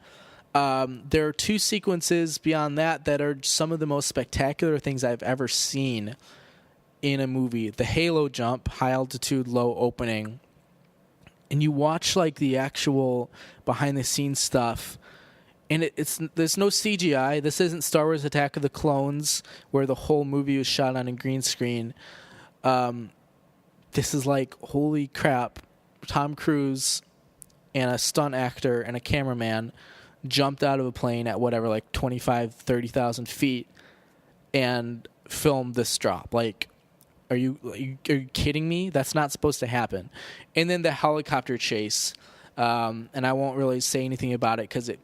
Speaker 1: There are 2 sequences beyond that that are some of the most spectacular things I've ever seen in a movie. The Halo jump, high altitude, low opening. And you watch like the actual behind the scenes stuff, and there's no CGI. This isn't Star Wars Attack of the Clones where the whole movie was shot on a green screen. This is like, holy crap, Tom Cruise and a stunt actor and a cameraman jumped out of a plane at whatever, like 25, 30,000 feet and filmed this drop. Like, Are you kidding me? That's not supposed to happen. And then the helicopter chase, and I won't really say anything about it because it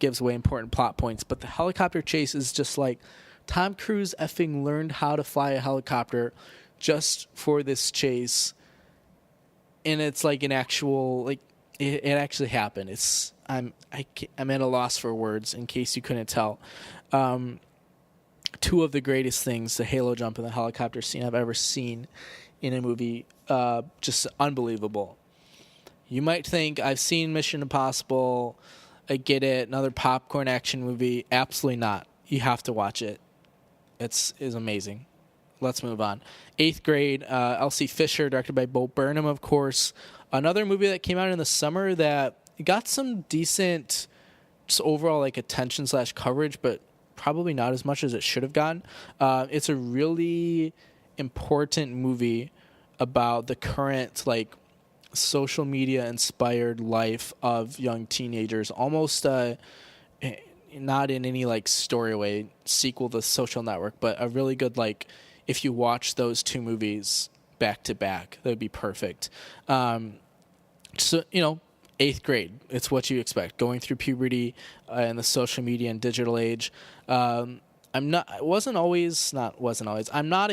Speaker 1: gives away important plot points, but the helicopter chase is just like Tom Cruise effing learned how to fly a helicopter just for this chase, and it's like an actual, like, it actually happened. I'm at a loss for words in case you couldn't tell. 2 of the greatest things, the Halo jump and the helicopter scene I've ever seen in a movie. Just unbelievable. You might think, I've seen Mission Impossible, I get it, another popcorn action movie. Absolutely not. You have to watch it. It's amazing. Let's move on. 8th Grade, Elsie Fisher, directed by Bo Burnham, of course. Another movie that came out in the summer that got some decent just overall like attention / coverage, but probably not as much as it should have gotten. It's a really important movie about the current like social media inspired life of young teenagers. Almost not in any like story way sequel to Social Network, but a really good, like, if you watch those 2 movies back to back, that would be perfect. So, 8th grade, it's what you expect. Going through puberty and the social media and digital age. I'm not a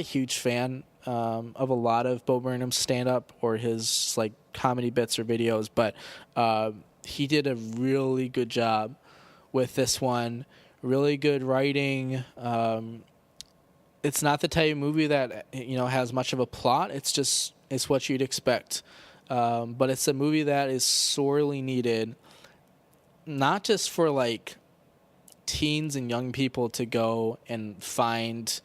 Speaker 1: huge fan of a lot of Bo Burnham's stand-up or his like comedy bits or videos, but he did a really good job with this one. Really good writing. It's not the type of movie that has much of a plot. It's what you'd expect. But it's a movie that is sorely needed, not just for like teens and young people to go and find,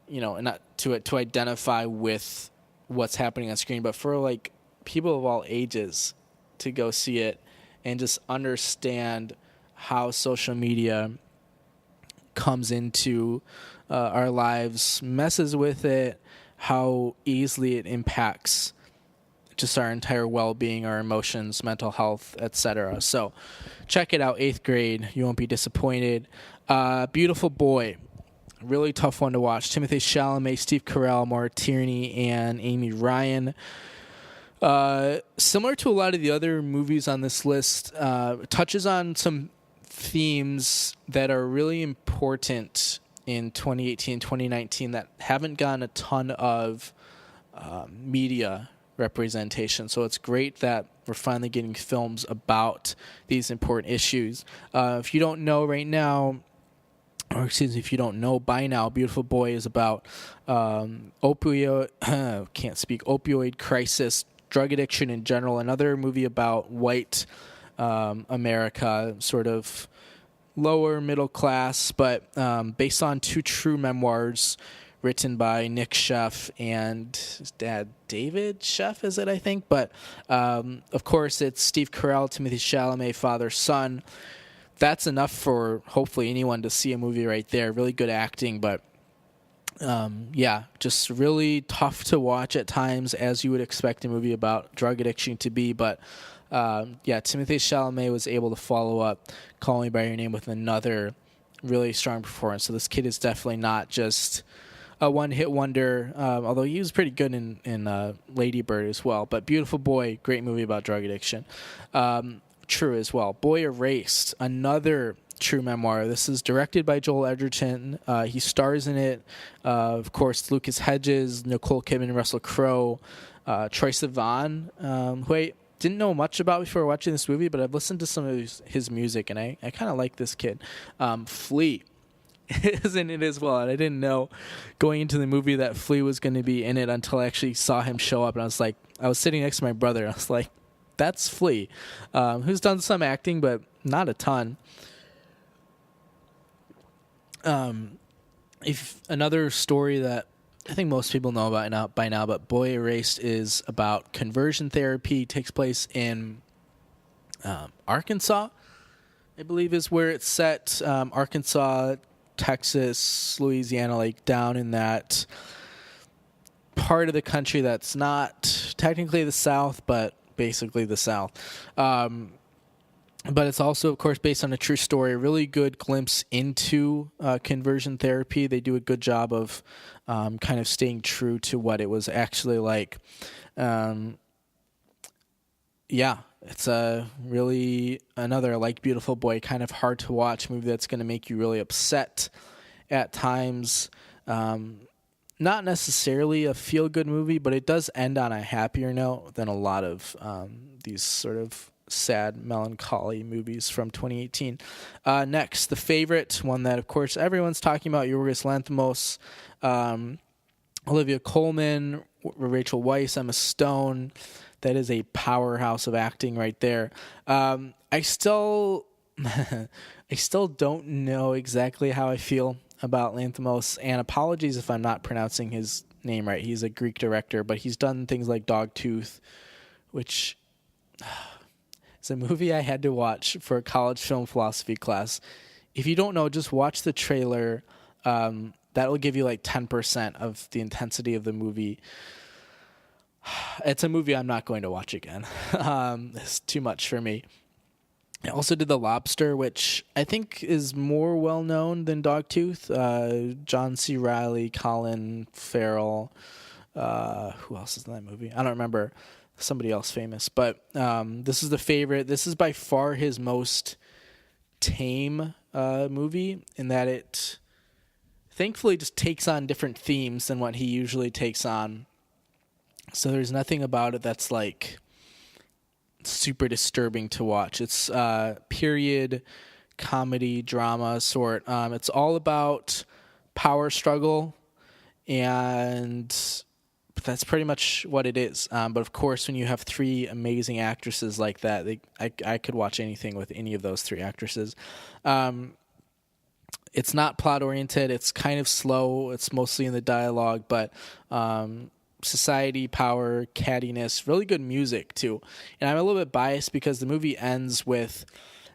Speaker 1: and not to identify with what's happening on screen, but for like people of all ages to go see it and just understand how social media comes into our lives, messes with it, how easily it impacts just our entire well-being, our emotions, mental health, etc. So check it out, 8th Grade. You won't be disappointed. Beautiful Boy. Really tough one to watch. Timothée Chalamet, Steve Carell, Maura Tierney, and Amy Ryan. Similar to a lot of the other movies on this list, touches on some themes that are really important in 2018, 2019 that haven't gotten a ton of media representation. So it's great that we're finally getting films about these important issues. If you don't know right now, if you don't know by now, Beautiful Boy is about opioid crisis, drug addiction in general. Another movie about white America, sort of lower middle class, but based on 2 true memoirs written by Nick Sheff and his dad David Sheff, is it, I think? But, of course, it's Steve Carell, Timothée Chalamet, father, son. That's enough for hopefully anyone to see a movie right there. Really good acting, but just really tough to watch at times, as you would expect a movie about drug addiction to be. But Timothée Chalamet was able to follow up Call Me by Your Name with another really strong performance. So this kid is definitely not just a one-hit wonder, although he was pretty good in Lady Bird as well. But Beautiful Boy, great movie about drug addiction. True as well. Boy Erased, another true memoir. This is directed by Joel Edgerton. He stars in it, of course, Lucas Hedges, Nicole Kidman, Russell Crowe, Troye Sivan, who I didn't know much about before watching this movie, but I've listened to some of his music, and I kind of like this kid. Flea is in it as well, and I didn't know going into the movie that Flea was going to be in it until I actually saw him show up, and I was sitting next to my brother, and I was like, that's Flea, who's done some acting, but not a ton. If another story that I think most people know about by now, but Boy Erased is about conversion therapy. It takes place in Arkansas, I believe is where it's set. Arkansas, Texas, Louisiana, like down in that part of the country that's not technically the South, but basically the South. But it's also, of course, based on a true story. A really good glimpse into conversion therapy. They do a good job of kind of staying true to what it was actually like. It's a really another, like Beautiful Boy, kind of hard to watch movie that's going to make you really upset at times. Not necessarily a feel-good movie, but it does end on a happier note than a lot of these sort of sad, melancholy movies from 2018. Next, The Favorite, one that, of course, everyone's talking about, Yorgos Lanthimos, Olivia Colman, Rachel Weisz, Emma Stone. That is a powerhouse of acting right there. I still don't know exactly how I feel about Lanthimos, and apologies if I'm not pronouncing his name right. He's a Greek director, but he's done things like Dogtooth, which is a movie I had to watch for a college film philosophy class. If you don't know, just watch the trailer. That will give you like 10% of the intensity of the movie. It's a movie I'm not going to watch again. It's too much for me. I also did The Lobster, which I think is more well-known than Dogtooth. John C. Reilly, Colin Farrell. Who else is in that movie? I don't remember. Somebody else famous. But this is The Favorite. This is by far his most tame movie in that it thankfully just takes on different themes than what he usually takes on. So there's nothing about it that's like super disturbing to watch. It's period comedy drama sort. It's all about power struggle, and that's pretty much what it is. But of course, when you have three amazing actresses like that, I could watch anything with any of those three actresses. It's not plot oriented. It's kind of slow. It's mostly in the dialogue, but society, power, cattiness, really good music too. And I'm a little bit biased because the movie ends with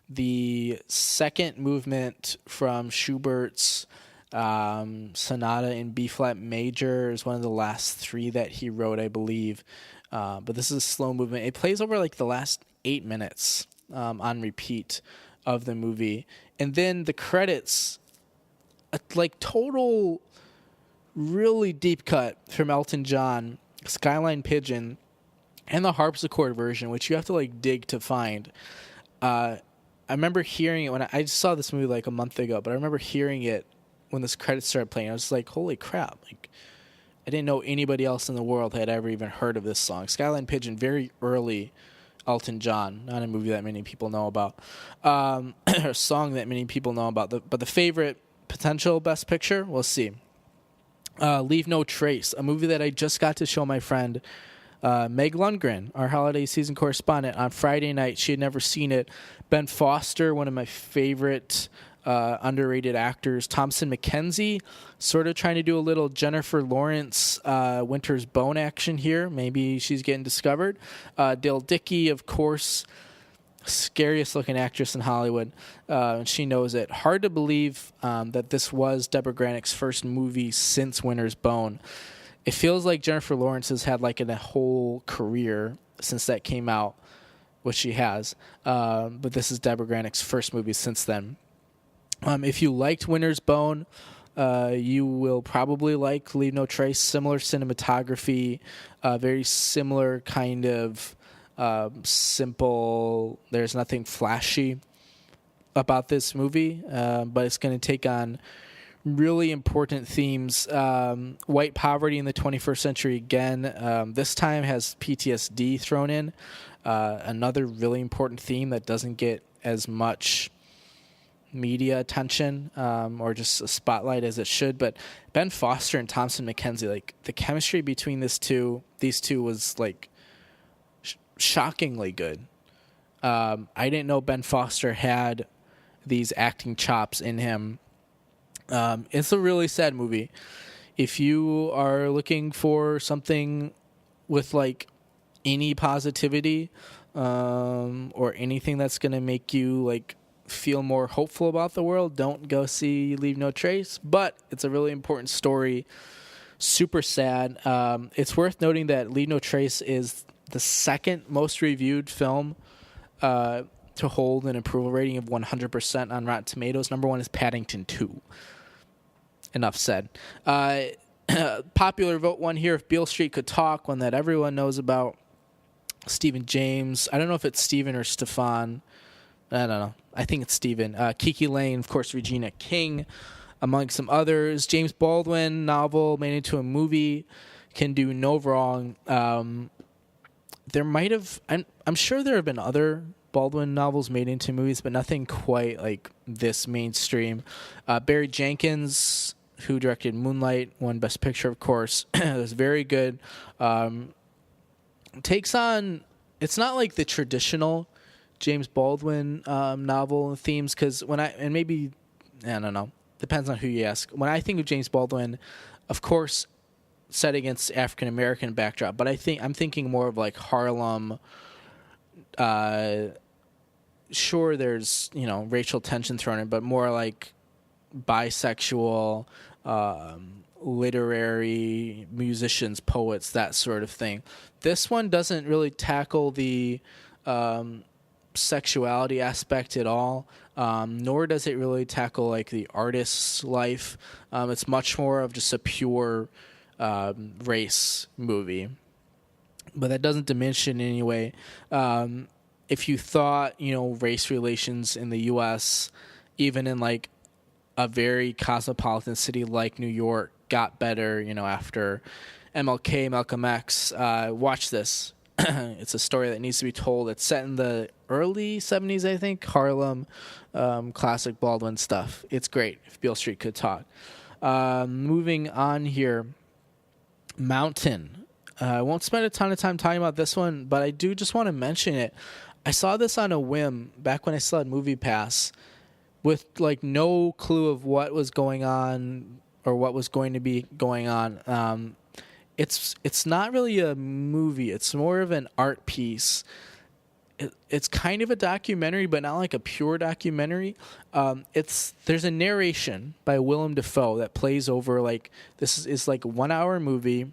Speaker 1: the second movement from Schubert's Sonata in B-flat major. Is one of the last three that he wrote, I believe. But this is a slow movement. It plays over like the last 8 minutes on repeat of the movie. And then the credits, like total really deep cut from Elton John, Skyline Pigeon, and the harpsichord version, which you have to like dig to find. I remember hearing it when I just saw this movie like a month ago, but I remember hearing it when this credits started playing. I was like, holy crap. Like, I didn't know anybody else in the world had ever even heard of this song. Skyline Pigeon, very early Elton John, not a movie that many people know about, or a song that many people know about. But the favorite potential best picture, we'll see. Leave No Trace, a movie that I just got to show my friend Meg Lundgren, our holiday season correspondent, on Friday night. She had never seen it. Ben Foster, one of my favorite underrated actors. Thomasin McKenzie, sort of trying to do a little Jennifer Lawrence Winter's Bone action here. Maybe she's getting discovered. Dale Dickey, of course, scariest looking actress in Hollywood. She knows it. Hard to believe that this was Deborah Granick's first movie since Winter's Bone. It feels like Jennifer Lawrence has had like a whole career since that came out, which she has. But this is Deborah Granick's first movie since then. If you liked Winter's Bone, you will probably like Leave No Trace. Similar cinematography, very similar kind of simple. There's nothing flashy about this movie, but it's going to take on really important themes. White poverty in the 21st century again. This time has PTSD thrown in. Another really important theme that doesn't get as much media attention or just a spotlight as it should. But Ben Foster and Thomasin McKenzie, like the chemistry between these two was like shockingly good. I didn't know Ben Foster had these acting chops in him. It's a really sad movie. If you are looking for something with like any positivity or anything that's going to make you like feel more hopeful about the world, don't go see Leave No Trace. But it's a really important story. Super sad. It's worth noting that Leave No Trace is the second most reviewed film to hold an approval rating of 100% on Rotten Tomatoes. Number one is Paddington 2. Enough said. Popular vote one here, If Beale Street Could Talk, one that everyone knows about. Stephen James. I don't know if it's Stephen or Stefan. I don't know. I think it's Stephen. Kiki Lane, of course, Regina King, among some others. James Baldwin novel made into a movie, Can Do No Wrong. There might have... I'm sure there have been other Baldwin novels made into movies, but nothing quite like this mainstream. Barry Jenkins, who directed Moonlight, won Best Picture, of course. It was very good. Takes on... It's not like the traditional James Baldwin novel themes, because I don't know, depends on who you ask. When I think of James Baldwin, of course, set against African American backdrop, but I'm thinking more of like Harlem. Sure, there's racial tension thrown in, but more like bisexual, literary musicians, poets, that sort of thing. This one doesn't really tackle the sexuality aspect at all, nor does it really tackle like the artist's life. It's much more of just a pure race movie, but that doesn't diminish it in any way. If you thought race relations in the U.S., even in like a very cosmopolitan city like New York, got better after MLK, Malcolm X, watch this. It's a story that needs to be told. It's set in the early 70s, I think. Harlem, classic Baldwin stuff. It's great. If Beale Street Could Talk. Moving on here. Mountain. I won't spend a ton of time talking about this one, but I do just want to mention it. I saw this on a whim back when I still had MoviePass with like no clue of what was going on or what was going to be going on. It's not really a movie. It's more of an art piece. It's kind of a documentary, but not like a pure documentary. There's a narration by Willem Dafoe that plays over like this is like a 1 hour movie,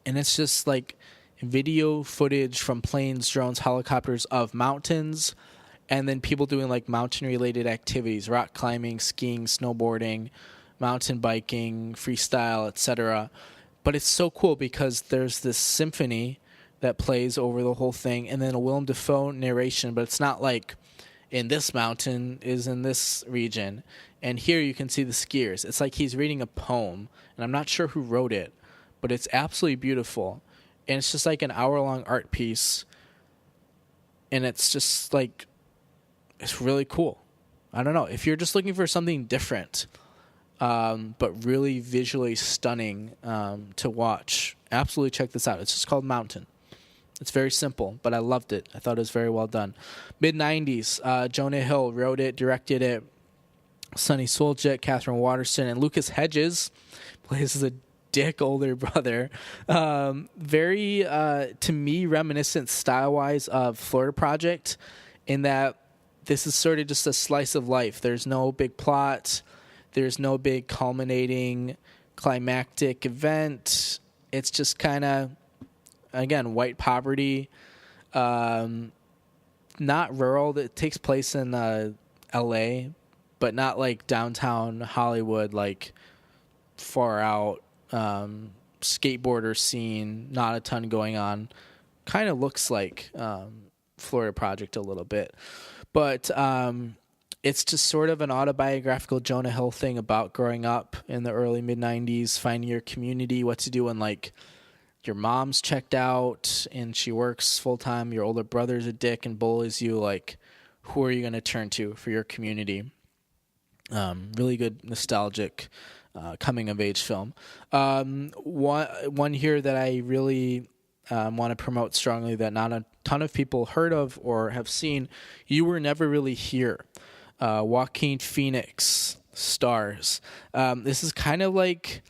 Speaker 1: and it's just like video footage from planes, drones, helicopters of mountains, and then people doing like mountain related activities, rock climbing, skiing, snowboarding, mountain biking, freestyle, etc. But it's so cool because there's this symphony that plays over the whole thing, and then a Willem Dafoe narration, but it's not like in this mountain is in this region, and here you can see the skiers. It's like he's reading a poem, and I'm not sure who wrote it, but it's absolutely beautiful. And it's just like an hour-long art piece, and it's just like, it's really cool. I don't know. If you're just looking for something different, but really visually stunning to watch, absolutely check this out. It's just called Mountain. It's very simple, but I loved it. I thought it was very well done. Mid-90s, Jonah Hill wrote it, directed it. Sonny Soljet, Catherine Waterston, and Lucas Hedges plays as a dick older brother. Very, to me, reminiscent style-wise of Florida Project, in that this is sort of just a slice of life. There's no big plot. There's no big culminating climactic event. It's just kind of, again, white poverty. Not rural. It takes place in L.A., but not like downtown Hollywood, like far out skateboarder scene. Not a ton going on. Kind of looks like Florida Project a little bit. But it's just sort of an autobiographical Jonah Hill thing about growing up in the early mid-90s, finding your community, what to do when like your mom's checked out and she works full-time, your older brother's a dick and bullies you. Like, who are you going to turn to for your community? Really good nostalgic coming-of-age film. One here that I really want to promote strongly that not a ton of people heard of or have seen, You Were Never Really Here. Joaquin Phoenix stars. This is kind of like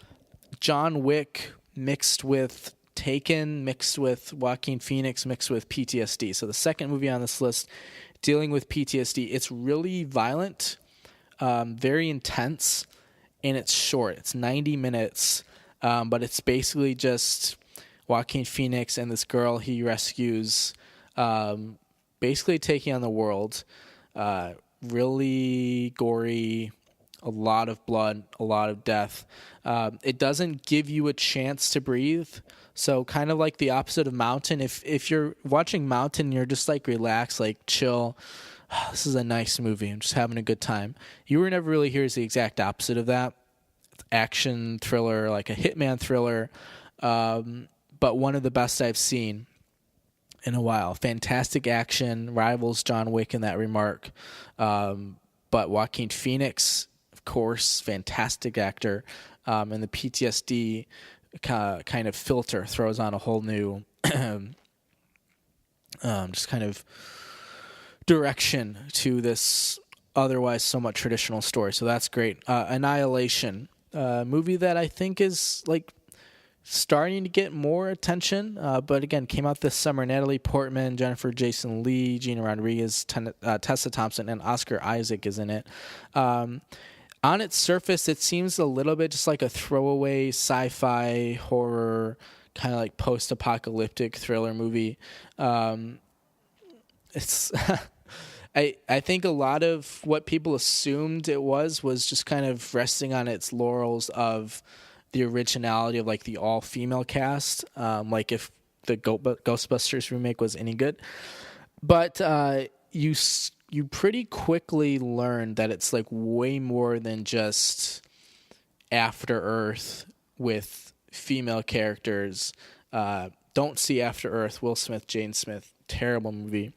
Speaker 1: John Wick mixed with Taken, mixed with Joaquin Phoenix, mixed with PTSD. So the second movie on this list dealing with PTSD. It's really violent, very intense, and it's short. It's 90 minutes, but it's basically just Joaquin Phoenix and this girl he rescues, basically taking on the world. Really gory, a lot of blood, a lot of death. It doesn't give you a chance to breathe. So kind of like the opposite of Mountain. If you're watching Mountain, you're just like relaxed, like chill. This is a nice movie. I'm just having a good time. You Were Never Really Here is the exact opposite of that. It's action thriller, like a hitman thriller, but one of the best I've seen in a while. Fantastic action, rivals John Wick in that remark. But Joaquin Phoenix, of course, fantastic actor. And the PTSD kind of filter throws on a whole new just kind of direction to this otherwise somewhat traditional story. So that's great. Annihilation, movie that I think is like starting to get more attention, but again, came out this summer. Natalie Portman, Jennifer Jason Leigh, Gina Rodriguez, Tessa Thompson, and Oscar Isaac is in it. On its surface, it seems a little bit just like a throwaway sci-fi horror, kind of like post-apocalyptic thriller movie. It's I think a lot of what people assumed it was just kind of resting on its laurels of the originality of like the all-female cast, like if the Ghostbusters remake was any good. But you pretty quickly learn that it's like way more than just After Earth with female characters. Don't see After Earth, Will Smith, Jane Smith, terrible movie.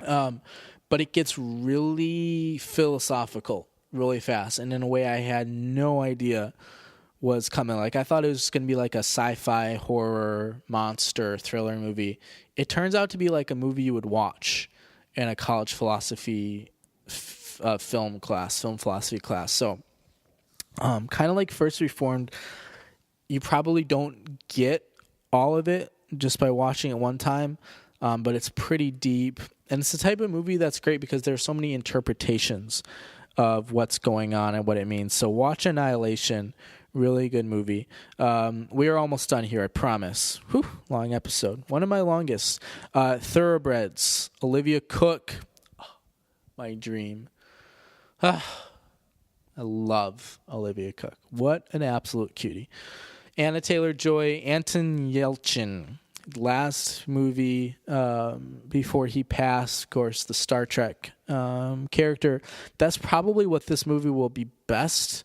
Speaker 1: But it gets really philosophical really fast, and in a way I had no idea was coming. Like, I thought it was going to be like a sci-fi horror monster thriller movie. It turns out to be like a movie you would watch in a college philosophy film philosophy class. So kind of like First Reformed, you probably don't get all of it just by watching it one time, but it's pretty deep. And it's the type of movie that's great because there's so many interpretations of what's going on and what it means. So watch Annihilation. Really good movie. We are almost done here, I promise. Whew, long episode. One of my longest. Thoroughbreds. Olivia Cooke. Oh, my dream. I love Olivia Cooke. What an absolute cutie. Anna Taylor-Joy. Anton Yelchin. Last movie before he passed, of course, the Star Trek character. That's probably what this movie will be best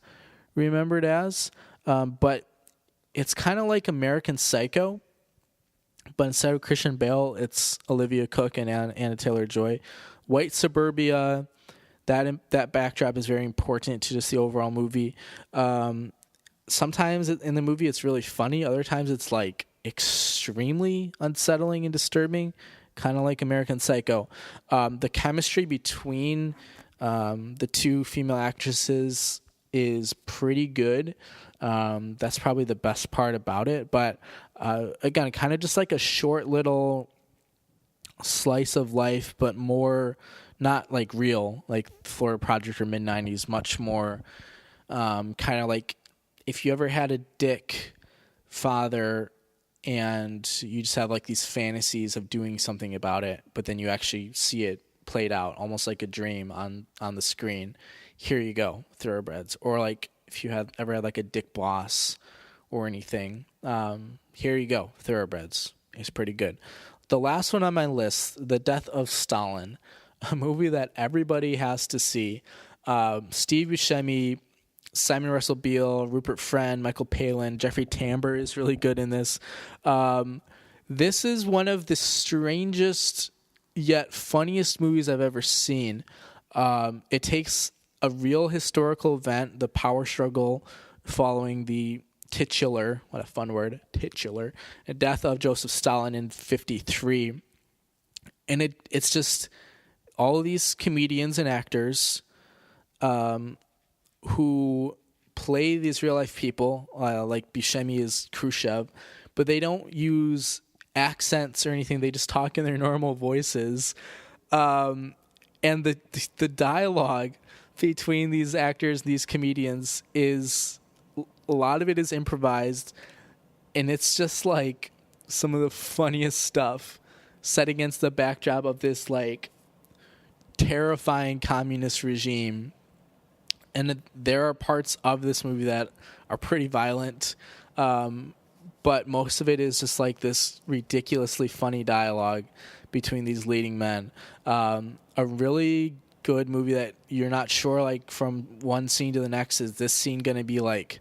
Speaker 1: remembered as, but it's kind of like American Psycho, but instead of Christian Bale, it's Olivia Cooke and Anna Taylor-Joy. White suburbia, that backdrop is very important to just the overall movie. Sometimes in the movie it's really funny, other times it's like extremely unsettling and disturbing, kind of like American Psycho. The chemistry between The two female actresses is pretty good. That's probably the best part about it. But again, kind of just like a short little slice of life, but more not like real, like Florida Project or mid-90s, much more kind of like if you ever had a dick father and you just have like these fantasies of doing something about it, but then you actually see it played out almost like a dream on the screen. Here you go, Thoroughbreds. Or like if you had ever had like a dick boss or anything, here you go, Thoroughbreds. It's pretty good. The last one on my list, The Death of Stalin, a movie that everybody has to see. Steve Buscemi, Simon Russell Beale, Rupert Friend, Michael Palin, Jeffrey Tambor is really good in this. This is one of the strangest yet funniest movies I've ever seen. It takes a real historical event, the power struggle following the titular, what a fun word, titular, death of Joseph Stalin in 1953. And it's just all of these comedians and actors who play these real life people, like Buscemi is Khrushchev, but they don't use accents or anything. They just talk in their normal voices. And the dialogue between these actors, these comedians, is a lot of it is improvised, and it's just like some of the funniest stuff set against the backdrop of this like terrifying communist regime. And there are parts of this movie that are pretty violent, but most of it is just like this ridiculously funny dialogue between these leading men. A really good movie that you're not sure, like from one scene to the next, is this scene going to be like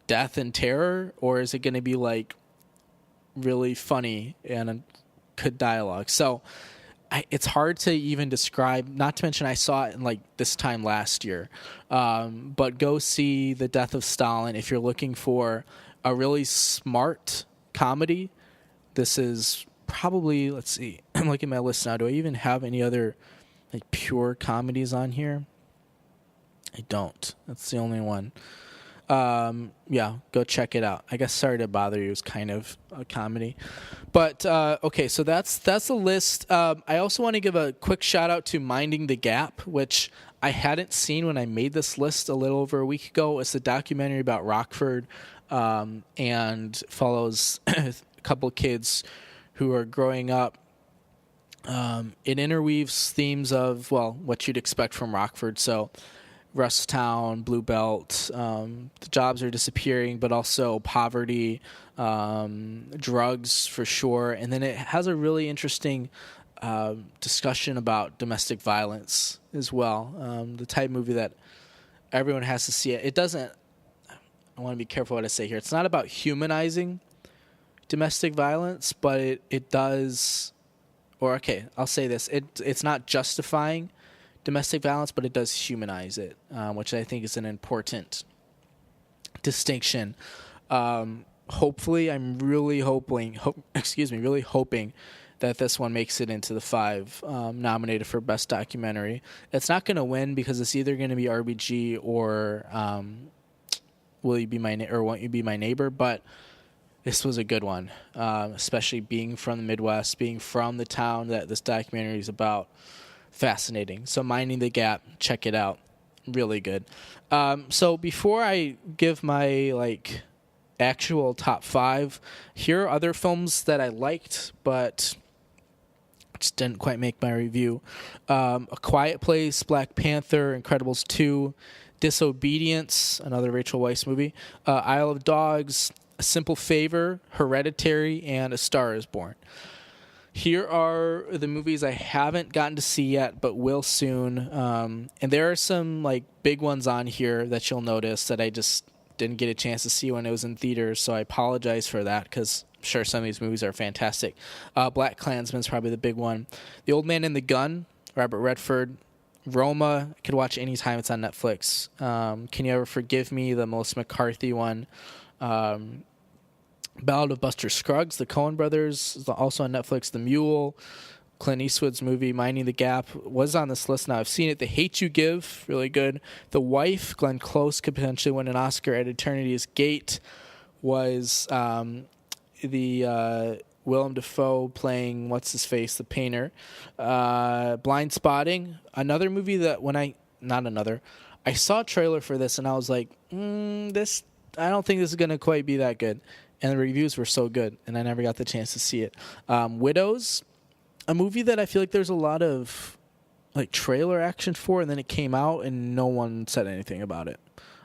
Speaker 1: death and terror, or is it going to be like really funny and a good dialogue? So it's hard to even describe, not to mention I saw it in like this time last year. But go see The Death of Stalin if you're looking for a really smart comedy. This is probably, let's see, I'm looking at my list now. Do I even have any other like pure comedies on here? I don't. That's the only one. Yeah, go check it out. I guess Sorry to Bother You is kind of a comedy. But, okay, so that's the list. I also want to give a quick shout out to Minding the Gap, which I hadn't seen when I made this list a little over a week ago. It's a documentary about Rockford, and follows a couple of kids who are growing up. It interweaves themes of, well, what you'd expect from Rockford. So Rust Town, Blue Belt, the jobs are disappearing, but also poverty, drugs for sure. And then it has a really interesting discussion about domestic violence as well. The type of movie that everyone has to see it. It doesn't, I want to be careful what I say here. It's not about humanizing domestic violence, but it does, or okay, I'll say this. It's not justifying domestic violence, but it does humanize it, which I think is an important distinction. Hopefully, I'm really hoping that this one makes it into the 5 nominated for Best Documentary. It's not going to win because it's either going to be RBG or Will You Be My or Won't You Be My Neighbor, but this was a good one, especially being from the Midwest, being from the town that this documentary is about. Fascinating. So Minding the Gap, check it out. Really good. So before I give my actual top 5, here are other films that I liked but just didn't quite make my review. A Quiet Place, Black Panther, Incredibles 2, Disobedience, another Rachel Weisz movie, Isle of Dogs, A Simple Favor, Hereditary, and A Star is Born. Here are the movies I haven't gotten to see yet, but will soon. And there are some big ones on here that you'll notice that I just didn't get a chance to see when it was in theaters. So I apologize for that because I'm sure some of these movies are fantastic. Black Klansman's probably the big one. The Old Man and the Gun, Robert Redford. Roma, I could watch anytime it's on Netflix. Can You Ever Forgive Me, the Melissa McCarthy one. Ballad of Buster Scruggs, the Coen brothers, is also on Netflix. The Mule, Clint Eastwood's movie, Minding the Gap, was on this list now. I've seen it. The Hate You Give, really good. The Wife, Glenn Close, could potentially win an Oscar. At Eternity's Gate was the Willem Dafoe playing, what's-his-face, the painter. Blind Spotting, another movie that I saw a trailer for this, and I was like, I don't think this is going to quite be that good. And the reviews were so good, and I never got the chance to see it. Widows, a movie that I feel like there's a lot of like trailer action for, and then it came out and no one said anything about it.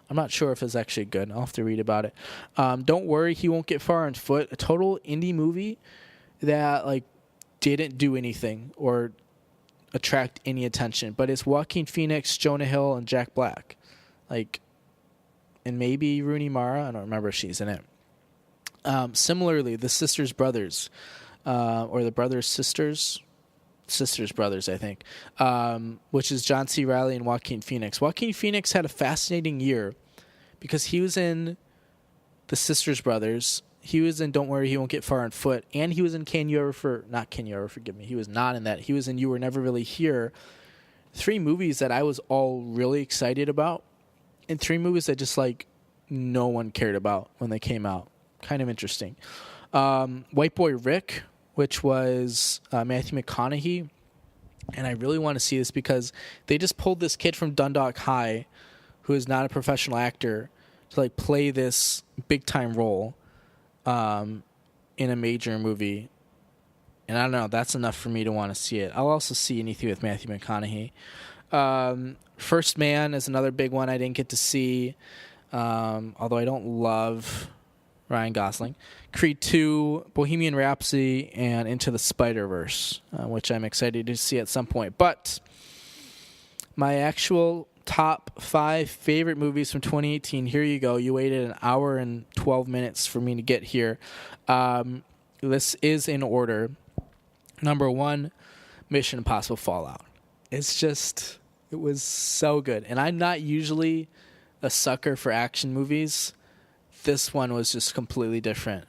Speaker 1: I'm not sure if it's actually good. I'll have to read about it. Don't Worry, He Won't Get Far on Foot, a total indie movie that like didn't do anything or attract any attention, but it's Joaquin Phoenix, Jonah Hill, and Jack Black, like, and maybe Rooney Mara. I don't remember if she's in it. Similarly, The Sisters Brothers, or The Brothers Sisters Brothers, I think, which is John C. Reilly and Joaquin Phoenix. Joaquin Phoenix had a fascinating year because he was in The Sisters Brothers, he was in Don't Worry, He Won't Get Far on Foot, and he was in not Can You Ever Forgive Me. He was not in that. He was in You Were Never Really Here. 3 movies that I was all really excited about, and 3 movies that just like no one cared about when they came out. Kind of interesting. White Boy Rick, which was Matthew McConaughey. And I really want to see this because they just pulled this kid from Dundalk High, who is not a professional actor, to like play this big time role in a major movie. And I don't know, that's enough for me to want to see it. I'll also see anything with Matthew McConaughey. First Man is another big one I didn't get to see, although I don't love Ryan Gosling. Creed 2, Bohemian Rhapsody, and Into the Spider-Verse, which I'm excited to see at some point. But my actual top 5 favorite movies from 2018, here you go. You waited an hour and 12 minutes for me to get here. This is in order. Number 1, Mission Impossible Fallout. It was so good. And I'm not usually a sucker for action movies. This one was just completely different.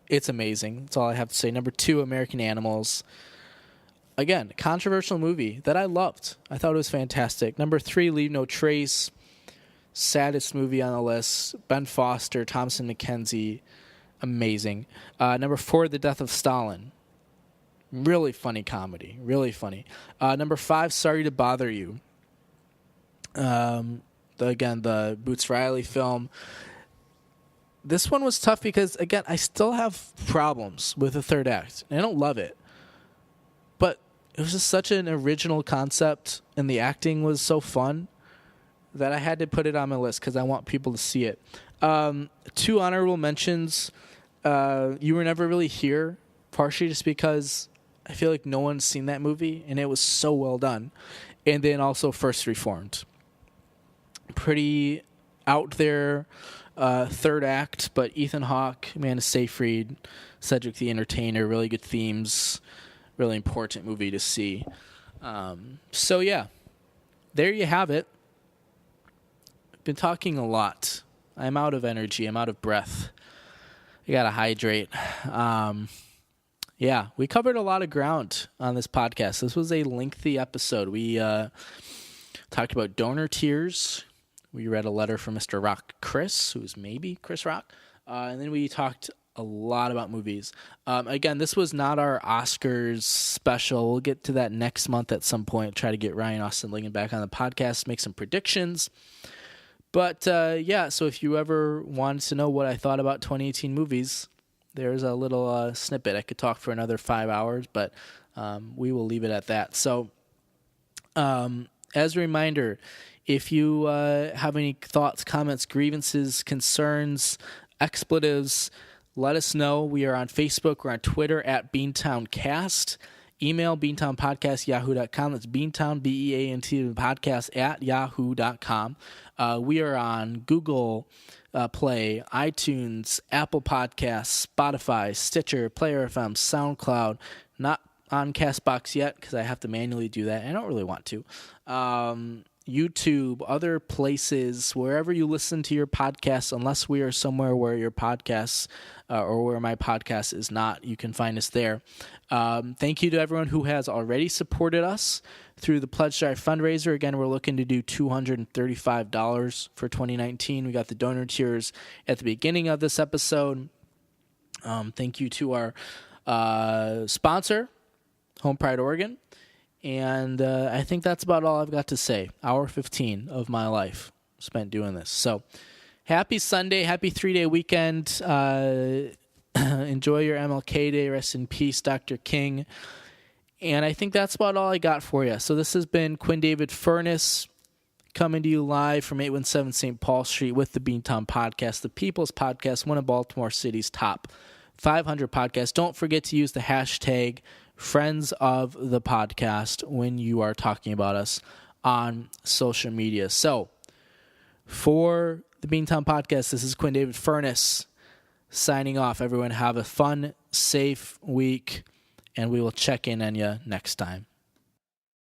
Speaker 1: It's amazing. That's all I have to say. Number 2, American Animals. Again, controversial movie that I loved. I thought it was fantastic. Number 3, Leave No Trace. Saddest movie on the list. Ben Foster, Thomasin McKenzie. Amazing. Number 4, The Death of Stalin. Really funny comedy. Really funny. Number 5, Sorry to Bother You. The Boots Riley film. This one was tough because, again, I still have problems with the third act. And I don't love it. But it was just such an original concept, and the acting was so fun that I had to put it on my list because I want people to see it. 2 honorable mentions. You Were Never Really Here, partially just because I feel like no one's seen that movie, and it was so well done. And then also First Reformed. Pretty out there third act, but Ethan Hawke, Amanda Seyfried, Cedric the Entertainer, really good themes, really important movie to see. So yeah, there you have it. I've been talking a lot. I'm out of energy. I'm out of breath. I gotta hydrate. Yeah, we covered a lot of ground on this podcast. This was a lengthy episode. We talked about donor tiers. We read a letter from Mr. Rock Chris, who's maybe Chris Rock. And then we talked a lot about movies. Again, this was not our Oscars special. We'll get to that next month at some point. Try to get Ryan Austin Lincoln back on the podcast, make some predictions. But, yeah, so if you ever wanted to know what I thought about 2018 movies, there's a little snippet. I could talk for another 5 hours, but we will leave it at that. So, as a reminder, if you have any thoughts, comments, grievances, concerns, expletives, let us know. We are on Facebook. We're on Twitter at BeantownCast. Email beantownpodcast@yahoo.com. That's Beantown, BEANT, podcast at yahoo.com. We are on Google Play, iTunes, Apple Podcasts, Spotify, Stitcher, Player FM, SoundCloud. Not on CastBox yet because I have to manually do that. I don't really want to. YouTube, other places, wherever you listen to your podcasts, unless we are somewhere where your podcasts or where my podcast is not, you can find us there. Thank you to everyone who has already supported us through the Pledge Drive Fundraiser. Again, we're looking to do $235 for 2019. We got the donor tiers at the beginning of this episode. Thank you to our sponsor, Home Pride Oregon. And I think that's about all I've got to say. Hour 15 of my life spent doing this. So happy Sunday. Happy 3-day weekend. Enjoy your MLK Day. Rest in peace, Dr. King. And I think that's about all I got for you. So this has been Quinn David Furness coming to you live from 817 St. Paul Street with the Beantown Podcast, the People's Podcast, one of Baltimore City's top 500 podcasts. Don't forget to use the hashtag Friends of the Podcast when you are talking about us on social media. So, for the Beantown Podcast, this is Quinn David Furness signing off. Everyone have a fun, safe week, and we will check in on you next time.